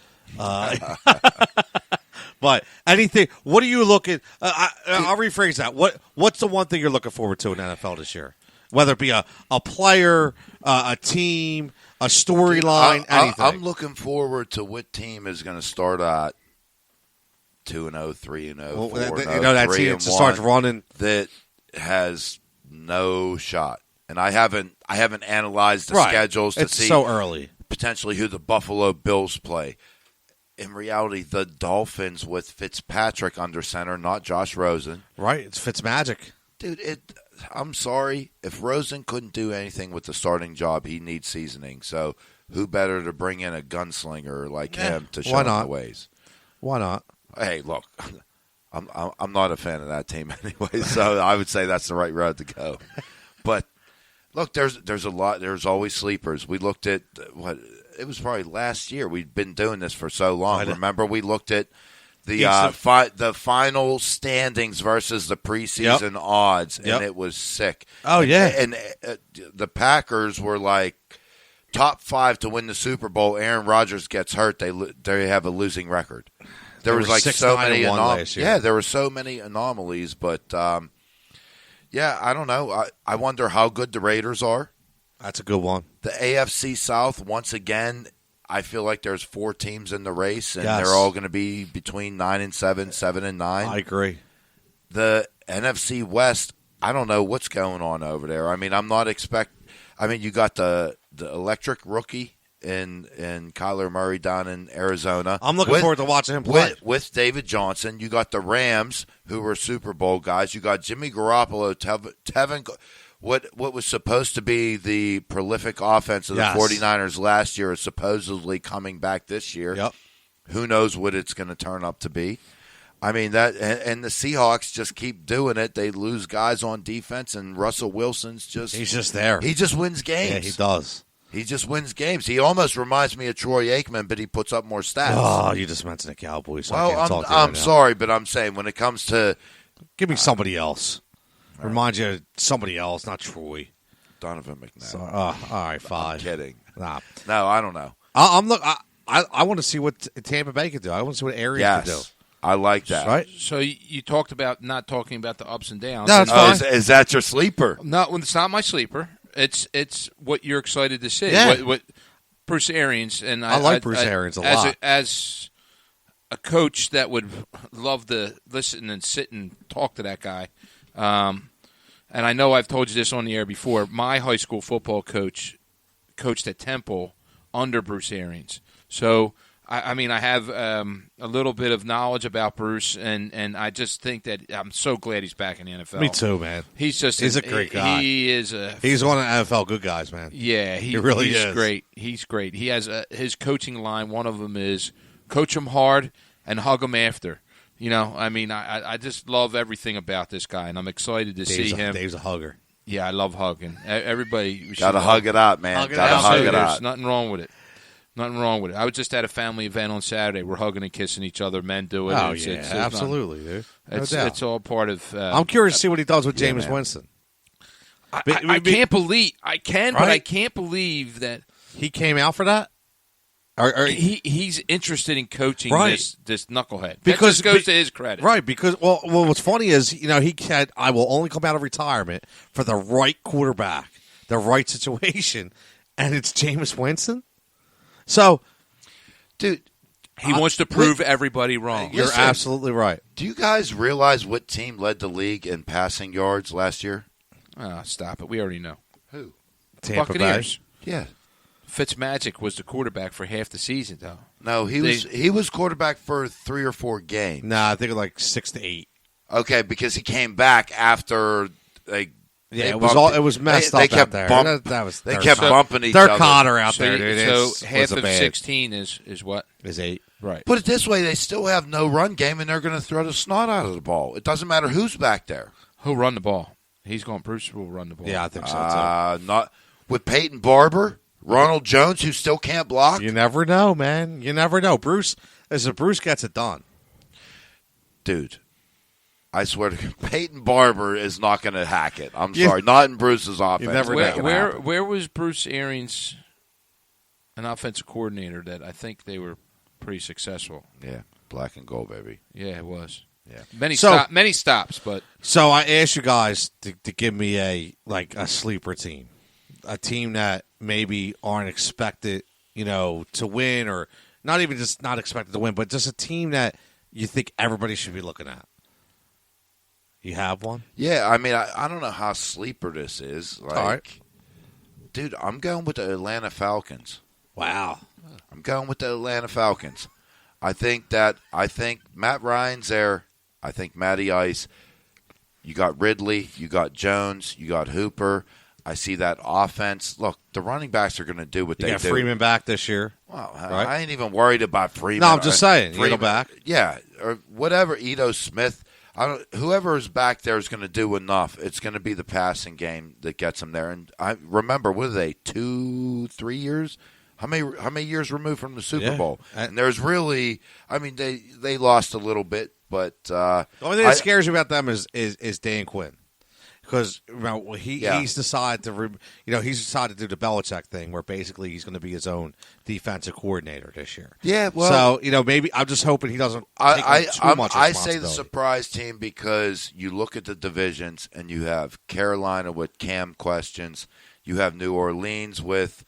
But anything? What are you looking? I'll rephrase that. What's the one thing you're looking forward to in NFL this year? Whether it be a player, a team, a storyline, anything. I'm looking forward to what team is going to start at 2-0, 3-0, 4-0, that team that starts running. That has no shot. And I haven't analyzed the Right. schedules to It's see so early. potentially who the Buffalo Bills play. In reality, the Dolphins with Fitzpatrick under center, not Josh Rosen. Right, it's Fitzmagic. Dude, I'm sorry. If Rosen couldn't do anything with the starting job, he needs seasoning. So who better to bring in a gunslinger like him to show him the ways? Why not? Hey, look, I'm not a fan of that team anyway, so I would say that's the right road to go. But look, there's a lot. There's always sleepers. We looked at what it was probably last year. We've been doing this for so long. Remember, we looked at the final standings versus the preseason odds, and it was sick. Oh, yeah. And the Packers were like top 5 to win the Super Bowl. Aaron Rodgers gets hurt. They have a losing record. There was like so many last year. Yeah, there were so many anomalies, but yeah, I don't know. I wonder how good the Raiders are. That's a good one. The AFC South, once again, I feel like there's 4 teams in the race, and Yes. they're all going to be between 9-7, 7-9. I agree. The NFC West, I don't know what's going on over there. I mean, you got the electric rookie in Kyler Murray down in Arizona. I'm looking forward to watching him play. With David Johnson. You got the Rams, who were Super Bowl guys. You got Jimmy Garoppolo, Tevin. What was supposed to be the prolific offense of the 49ers last year is supposedly coming back this year. Yep. Who knows what it's going to turn up to be? I mean, that and the Seahawks just keep doing it. They lose guys on defense, and Russell Wilson's he's just there. He just wins games. Yeah, he does. He just wins games. He almost reminds me of Troy Aikman, but he puts up more stats. Oh, you just mentioned the Cowboys. So I can't talk to you I'm right now. sorry, but I'm saying when it comes to Give me somebody else. Remind you of somebody else, not Troy. Donovan McNabb. So, all right, fine. I'm kidding. Nah. No, I don't know. I want to see what Tampa Bay could do. I want to see what Arians could do. I like that. Right? So you talked about not talking about the ups and downs. No, it's fine. Is that your sleeper? No, it's not my sleeper. It's what you're excited to see. Yeah. What Bruce Arians and I like Bruce Arians a lot. As a coach that would love to listen and sit and talk to that guy. And I know I've told you this on the air before. My high school football coach coached at Temple under Bruce Arians. So, I mean, I have a little bit of knowledge about Bruce, and I just think that I'm so glad he's back in the NFL. Me too, man. He's a great guy. He's one of the NFL good guys, man. Yeah, he really he's is. Great. He's great. He has his coaching line. One of them is coach him hard and hug him after. You know, I mean, I just love everything about this guy, and I'm excited to see him. Dave's a hugger. Yeah, I love hugging. Everybody Got to hug it out, man. Got to hug it out. There's nothing wrong with it. Nothing wrong with it. I was just at a family event on Saturday. We're hugging and kissing each other. Men do it. Oh, it's absolutely, dude. No doubt. It's all part of. I'm curious to see what he does with Jameis Winston. I can't believe I can, Right? but I can't believe that He came out for that? he's interested in coaching Right. this knucklehead. Because that just goes to his credit. Right, because well, what's funny is, he said, I will only come out of retirement for the right quarterback, the right situation, and it's Jameis Winston. So, Dude, He wants to prove everybody wrong. you're Listen. absolutely right. do you guys realize what team led the league in passing yards last year? Oh, stop it. We already know. Who? Tampa Buccaneers. Yeah. Fitzmagic was the quarterback for half the season, though. No, he was quarterback for 3 or 4 games. Bay. Nah, I think like 6 to 8. Okay, because he came back after they. Yeah, they it was bumped it was messed they up out kept there. bump- that was they their- kept bumping each Their other. Cotter out So, there, dude. so half of bad. 16 is what? Is 8. Right. Put it this way, they still have no run game, and they're going to throw the snot out of the ball. It doesn't matter who's back there. Who'll run the ball? Bruce will run the ball. Yeah, I think so too. Not with Peyton Barber, Ronald Jones, who still can't block. You never know, man. You never know. Bruce gets it done. Dude, I swear to God, Peyton Barber is not going to hack it. I'm sorry. Not in Bruce's offense. never It ain't know. gonna happen. Where was Bruce Arians, an offensive coordinator that I think they were pretty successful? Yeah, black and gold, baby. Yeah, it was. Yeah. Many stops, but So I asked you guys to give me a sleeper team, a team that maybe aren't expected, to win, or not even just not expected to win, but just a team that you think everybody should be looking at. You have one? Yeah, I mean, I don't know how sleeper this is. Like, All right. Dude, I'm going with the Atlanta Falcons. Wow. I'm going with the Atlanta Falcons. I think Matt Ryan's there. I think Matty Ice. You got Ridley. You got Jones. You got Hooper. I see that offense. Look, the running backs are going to do what You they got do. Freeman back this year. Well, right? I ain't even worried about Freeman. No, I'm just saying. You Freeman, go back. Yeah, or whatever. Ito Smith. Whoever is back there is going to do enough. It's going to be the passing game that gets them there. And I remember, what are they, 2-3 years? How many years removed from the Super Yeah. Bowl? And there's really, I mean, they lost a little bit, but The only thing that scares me about them is Dan Quinn, because he's decided to to do the Belichick thing, where basically he's going to be his own defensive coordinator this year. Yeah, well, so maybe I'm just hoping he doesn't take too much I responsibility. say the surprise team because you look at the divisions and you have Carolina with Cam questions, you have New Orleans with.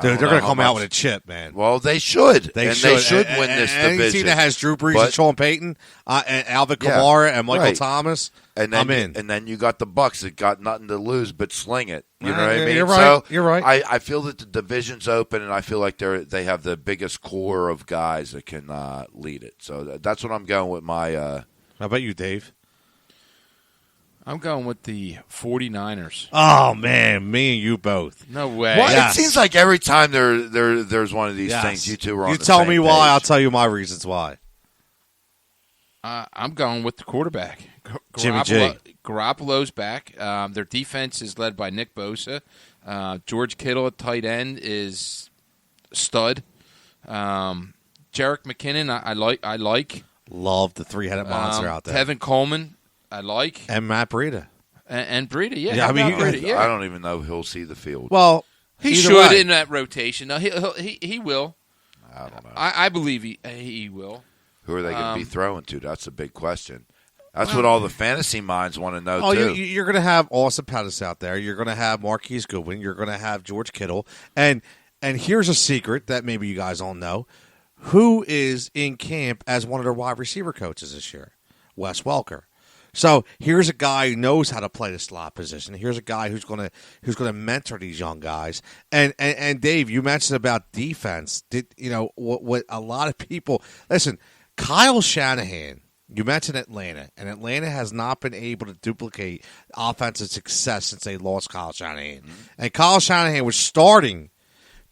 They're going to come out with a chip, man. Well, they should. They should win this Any division. team that has Drew Brees and Sean Payton, and Alvin Yeah, Kamara and Michael right. Thomas, And then, I'm in. And then you got the Bucks that got nothing to lose but sling it. You know what I mean? You're right. So You're right. I feel that the division's open, and I feel like they have the biggest core of guys that can lead it. So that's what I'm going with my. How about you, Dave? I'm going with the 49ers. Oh, man, me and you both. No way. Well, Yes. it seems like every time there's one of these Yes. things, you two are on You the tell same me page. why, I'll tell you my reasons why. I'm going with the quarterback. Jimmy G. Garoppolo's back. Their defense is led by Nick Bosa. George Kittle at tight end is stud. Jerick McKinnon, I like. Love the three-headed monster out there. Tevin Coleman, I like. And Matt Breida. And Breida, yeah. Yeah, I mean, Matt Breida, yeah. I don't even know if he'll see the field. Well, He either should way. in that rotation. No, he will. I don't know. I believe he will. Who are they going to be throwing to? That's a big question. That's what all the fantasy minds want to know, Oh, too. you're going to have Austin Pettis out there. You're going to have Marquise Goodwin. You're going to have George Kittle. And here's a secret that maybe you guys don't know. Who is in camp as one of their wide receiver coaches this year? Wes Welker. So here's a guy who knows how to play the slot position. Here's a guy who's going to mentor these young guys. And Dave, you mentioned about defense. What a lot of people listen? Kyle Shanahan. You mentioned Atlanta, and Atlanta has not been able to duplicate offensive success since they lost Kyle Shanahan. Mm-hmm. And Kyle Shanahan was starting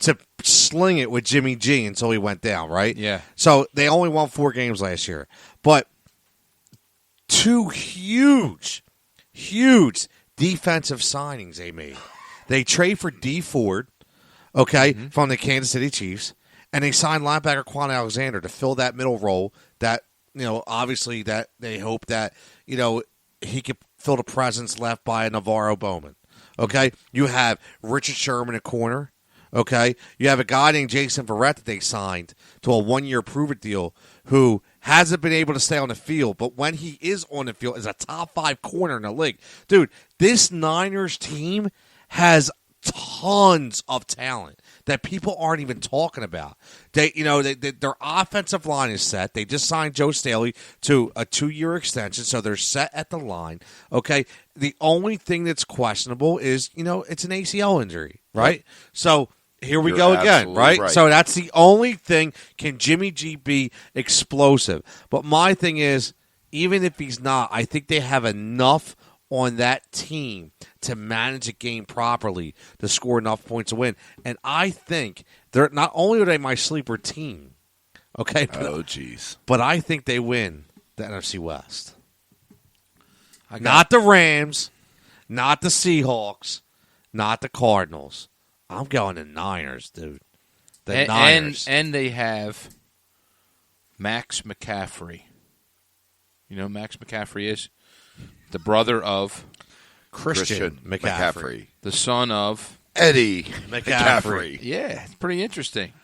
to sling it with Jimmy G until he went down, right? Yeah. So they only won 4 games last year. But 2 huge defensive signings they made. They trade for D Ford, from the Kansas City Chiefs, and they signed linebacker Quan Alexander to fill that middle role that, obviously that they hope that, he could fill the presence left by a Navarro Bowman. Okay? You have Richard Sherman at corner. Okay? You have a guy named Jason Verrett that they signed to a 1-year prove-it deal who hasn't been able to stay on the field, but when he is on the field is a top 5 corner in the league. Dude, this Niners team has tons of talent that people aren't even talking about. Their offensive line is set. They just signed Joe Staley to a 2-year extension, so they're set at the line. Okay, the only thing that's questionable is it's an ACL injury, right? So here we go again, right? So that's the only thing. Can Jimmy G be explosive? But my thing is, even if he's not, I think they have enough on that team to manage a game properly to score enough points to win. And I think they're not only are they my sleeper team, okay? But I think they win the NFC West. Not the Rams, not the Seahawks, not the Cardinals. I'm going to Niners, dude. The Niners. And they have Max McCaffrey. You know who Max McCaffrey is? The brother of Christian McCaffrey. The son of Eddie McCaffrey. Yeah, it's pretty interesting.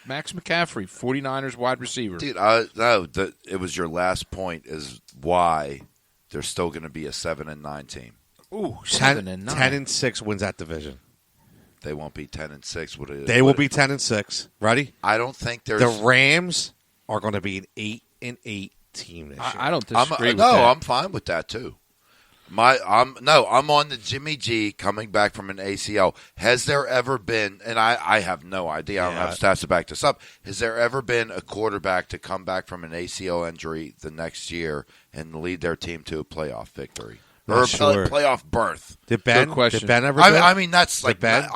Max McCaffrey, 49ers wide receiver. Dude, it was your last point is why they're still going to be a 7-9 team. Ooh, 10-9. 7-9. 10-6 wins that division. They won't be 10-6. They will be 10-6. Ready? I don't think there's The Rams are going to be an 8-8 team this year. I don't disagree with no, that. I'm fine with that too. I'm on the Jimmy G coming back from an ACL. Has there ever been, and I have no idea, I don't have stats to back this up, has there ever been a quarterback to come back from an ACL injury the next year and lead their team to a playoff victory? Or a playoff berth? Did Ben Good question. ever do it? I mean, that's like Ben?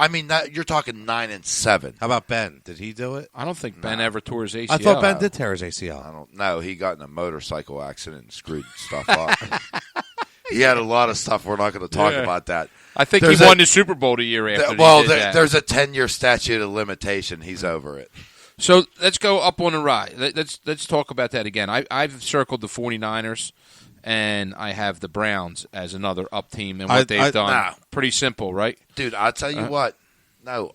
you're talking 9-7. How about Ben? Did he do it? I don't think Ben ever tore his ACL. I thought Ben did tear his ACL. I don't know. He got in a motorcycle accident and screwed stuff up. He had a lot of stuff. We're not going to talk about that. I think he won the Super Bowl the year after. There's a 10-year statute of limitation. He's over it. So let's go up on the ride. Let's talk about that again. I've circled the 49ers, and I have the Browns as another up team and what they've done. Nah. Pretty simple, right? Dude, I'll tell you what. No.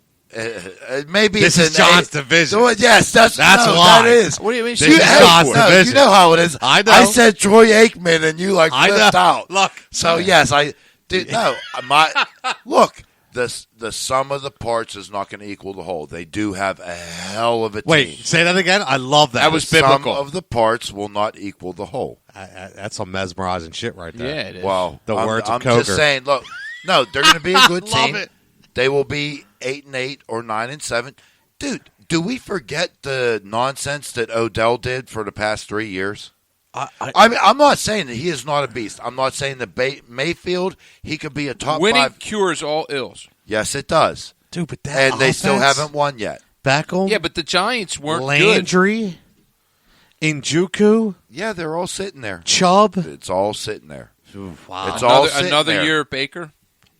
Maybe This it's is John's division. Yes, that's why. That is. What do you mean? This is John's division. You know how it is. I know. I said Troy Aikman, and you flipped out. Look. So yes, look. The sum of the parts is not going to equal the whole. They do have a hell of a team. Wait, say that again? I love that. That was The biblical. sum of the parts will not equal the whole. That's some mesmerizing shit right there. Yeah, it is. Well, The words of I'm Coker. just saying. Look, no, they're going to be a good Love team. it. They will be 8-8 or 9-7. Dude, do we forget the nonsense that Odell did for the past 3 years? I'm not saying that he is not a beast. I'm not saying that Mayfield, he could be a top Winning 5. cures all ills. Yes, it does. Dude, but that And they still offense, haven't won yet. Beckham, Yeah, but the Giants weren't good. Landry, Njoku, Yeah, they're all sitting there. Chubb. It's all sitting there. Wow. It's all Another sitting there. year of Baker.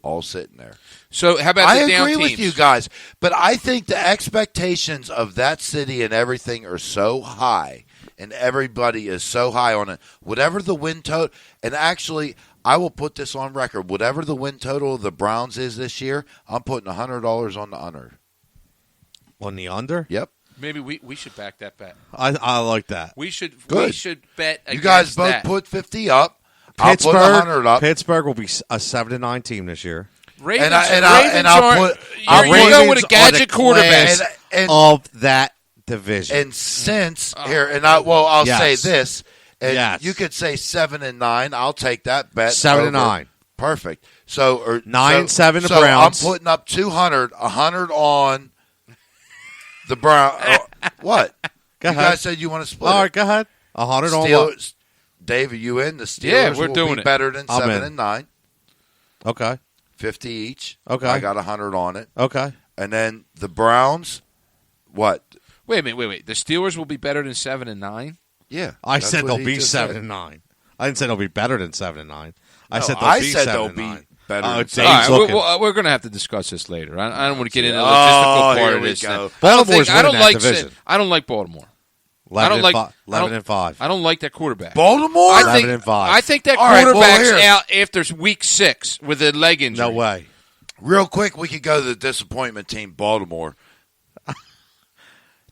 All sitting there. So how about I the down agree teams? with you guys, but I think the expectations of that city and everything are so high, and everybody is so high on it. Whatever the win total, and actually, I will put this on record. Whatever the win total of the Browns is this year, I'm putting $100 on the under. On the under? Yep. Maybe we should back that bet. I like that. We should Good. bet against You guys both that. put 50 up. I'll put 100 up. Pittsburgh will be a 7-9 team this year. Ravens, And Ravens I'll aren't- put- you're Ravens going with a are gadget the quarterback. class And- of that division. And since I'll say Yes. this, and Yes. you could say 7-9. I'll take that bet. 7-9. Perfect. So 9-7 the so Browns. I'm putting up 200, 100 on the Brown. Go What? You ahead. guys said you want to split. All it. right, go ahead. 100 on what? Steelers. Dave, are you in? The Steelers Yeah, we're will doing be it. better than I'm 7 in. and 9. Okay. 50 each. Okay. I got 100 on it. Okay. And then the Browns, what? Wait a minute. Wait. The Steelers will be better than 7 and 9. Yeah. I that's said what they'll he be just 7 said. and 9. I didn't say they'll be better than 7 and 9. I No, said I they'll be said 7 they'll and be 9. better Oh, than Dave's 7. All right, looking. we're going to have to discuss this later. I don't want to get into the Oh, logistical here part of we this. go. Baltimore's I don't winning like that division. I don't like Baltimore. 11 like- and 11 and 5. I don't like that quarterback. Baltimore? I 11 think, and 5. I think that All right, well, quarterback's here. out after week 6 with a leg injury. No way. Real quick, we could go to the disappointment team, Baltimore.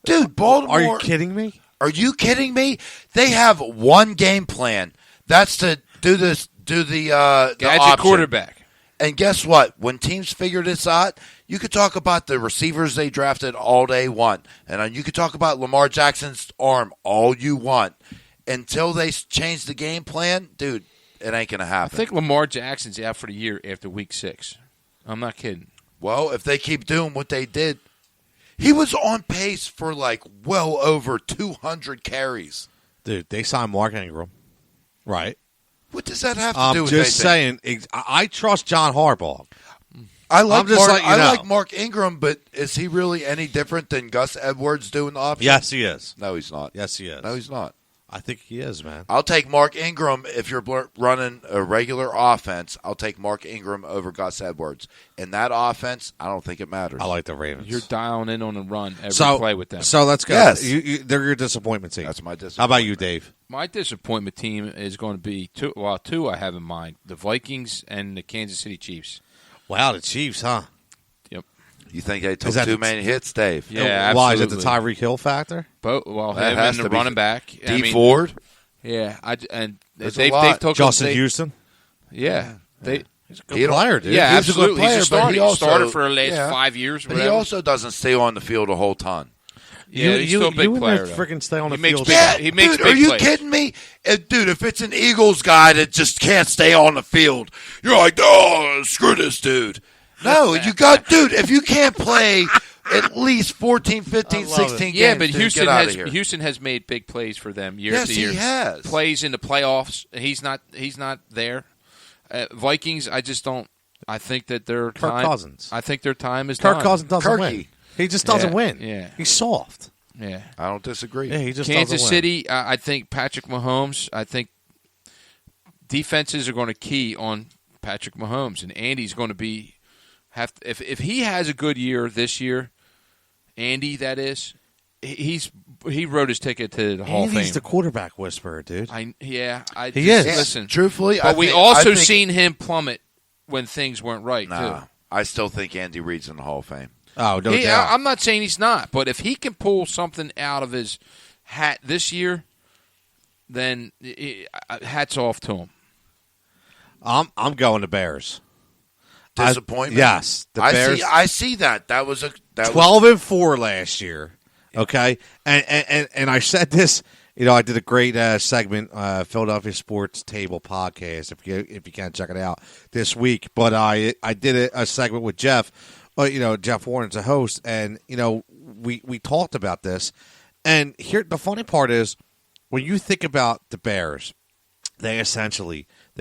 Dude, Baltimore. Are you kidding me? Are you kidding me? They have one game plan. That's to do the Gadget option. quarterback. And guess what? When teams figure this out, you could talk about the receivers they drafted all day want. And you could talk about Lamar Jackson's arm all you want. Until they change the game plan, dude, it ain't going to I happen. think Lamar Jackson's out for the year after week 6. I'm not kidding. Well, if they keep doing what they did, he was on pace for like well over 200 carries. Dude, they signed Mark Ingram. Right. What does that have to do I'm with just anything? saying, I trust John Harbaugh. I like I'm just Mark, letting you I know. like Mark Ingram, but is he really any different than Gus Edwards doing the option? Yes, he is. No, he's not. Yes, he is. No, he's not. I think he is, man. I'll take Mark Ingram if you're running a regular offense. I'll take Mark Ingram over Gus Edwards. In that offense, I don't think it matters. I like the Ravens. You're dialing in on the run every play with them. So let's go. Yes. They're your disappointment team. That's my disappointment. How about you, Dave? My disappointment team is going to be two I have in mind: the Vikings and the Kansas City Chiefs. Wow, the Chiefs, huh? You think they took Is that too the- many hits, Dave? Yeah, Why is it the absolutely. Tyreek Hill factor? Him That has and the to be- running back. D. Ford? Yeah, There's a they've lot. took Justin they- Houston? Yeah, they. He's a good player, dude. Yeah, He was a good absolutely. player, He's a but starter. he He also- started for the last yeah. 5 years. But he whatever. also doesn't stay on the field a whole ton. Yeah, he's still a big you player. and though. freaking stay on the He makes field. big- Yeah, he makes dude, big are you plays. kidding me? Dude, if it's an Eagles guy that just can't stay on the field, you're like, oh, screw this dude. No, dude, if you can't play at least 14, 15, I love 16 it. games, Yeah, but dude, get out of here. Houston has made big plays for them year Yes, to year. he has. Plays in the playoffs. He's not there. Vikings, I just don't. I think that their Kirk time. Cousins. I think their time is Kirk done. Cousins doesn't Kirky. win. He just doesn't Yeah, win. yeah. He's soft. Yeah. I don't disagree. Yeah, he just Kansas doesn't win. City, I think Patrick Mahomes. I think defenses are going to key on Patrick Mahomes, and Andy's going to be if he has a good year this year, Andy, that is, he wrote his ticket to the Hall of Fame. He's the quarterback whisperer, dude. He He just, is. Listen, Truthfully, but I we think- also I think- seen him plummet when things weren't right Nah, too. I still think Andy Reid's in the Hall of Fame. Oh, no doubt. I'm not saying he's not, but if he can pull something out of his hat this year, then hats off to him. I'm going to Bears. Disappointment. Yes, the Bears. I see that. That was 12-4 last year. Okay, and I said this. You know, I did a great segment, Philadelphia Sports Table podcast. If you can't check it out this week, but I did a segment with Jeff. Jeff Warren's a host, and we talked about this. And here, the funny part is, when you think about the Bears, they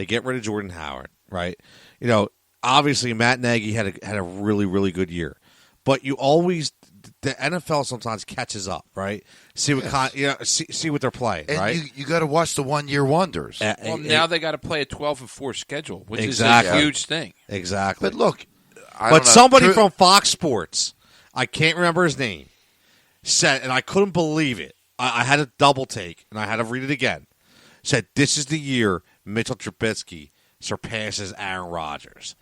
get rid of Jordan Howard, right? You know, obviously Matt Nagy had a really, really good year, but the NFL sometimes catches up, right? See what see what they're playing, And right? you got to watch the 1 year wonders. Well, now they got to play a 12-4 schedule, which Exactly. is a huge thing. Exactly. But look, somebody from Fox Sports, I can't remember his name, said, and I couldn't believe it. I had a double take, and I had to read it again. Said, this is the year Mitchell Trubisky surpasses Aaron Rodgers.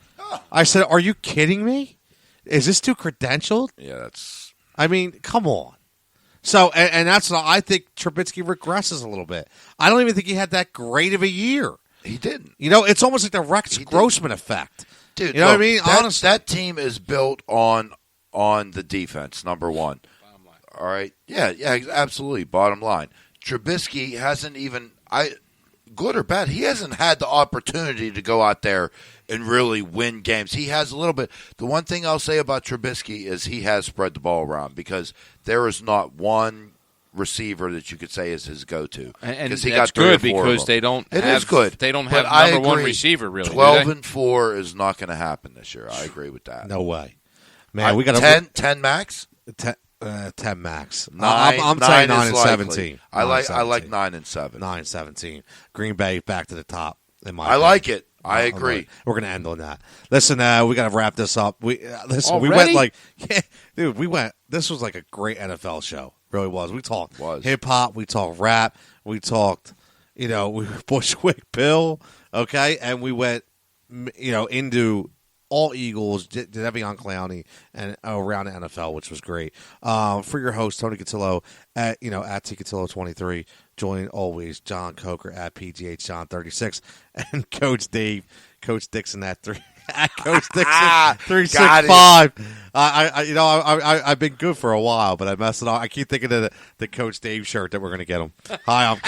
I said, are you kidding me? Is this too credentialed? Yeah, that's. I mean, come on. So, and that's I think Trubisky regresses a little bit. I don't even think he had that great of a year. He didn't. You know, it's almost like the Rex Grossman effect. Dude, you know what I mean? Honestly. That team is built on the defense, number one. Bottom line. All right? Yeah, absolutely. Bottom line. Trubisky hasn't even good or bad, he hasn't had the opportunity to go out there and really win games. He has a little bit. The one thing I'll say about Trubisky is he has spread the ball around because there is not one receiver that you could say is his go-to. And he that's got 3 or good 4 of because them. they don't It have, is good. They don't But have I number one agree. receiver, really. 12-4 is not going to happen this year. I agree with that. No way. Man, we got 10 max? 10 max. Nine, I'm saying 9 is and likely. 17. I like 9 and 7. 9 17. Green Bay back to the top. In my I opinion. like it. I agree. We're gonna end on that. Listen, we got to wrap this up. We Already? went This was like a great NFL show. Really was. We talked hip hop. We talked rap. We talked, Bushwick Bill. Okay, and we went, into all Eagles, Jadeveon Clowney, and around the NFL, which was great. For your host, Tony Cotillo, at TCotillo23, join always John Coker at PGHJohn36, and Coach Dixon at 3. At Coach Dixon 365. I've been good for a while, but I messed it up. I keep thinking of the Coach Dave shirt that we're going to get him. Hi,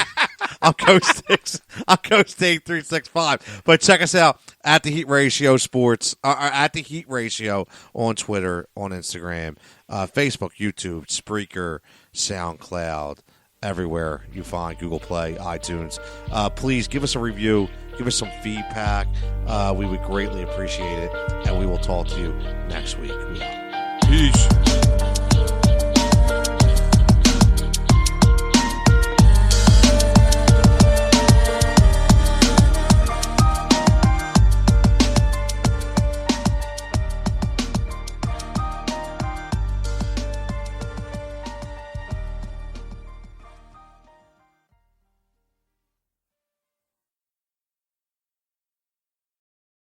I'm Coach Dixon. I'm Coach Dave 365. But check us out at the Heat Ratio Sports, at the Heat Ratio on Twitter, on Instagram, Facebook, YouTube, Spreaker, SoundCloud. Everywhere you find Google Play, iTunes. Please give us a review. Give us some feedback. We would greatly appreciate it. And we will talk to you next week. We out. Peace.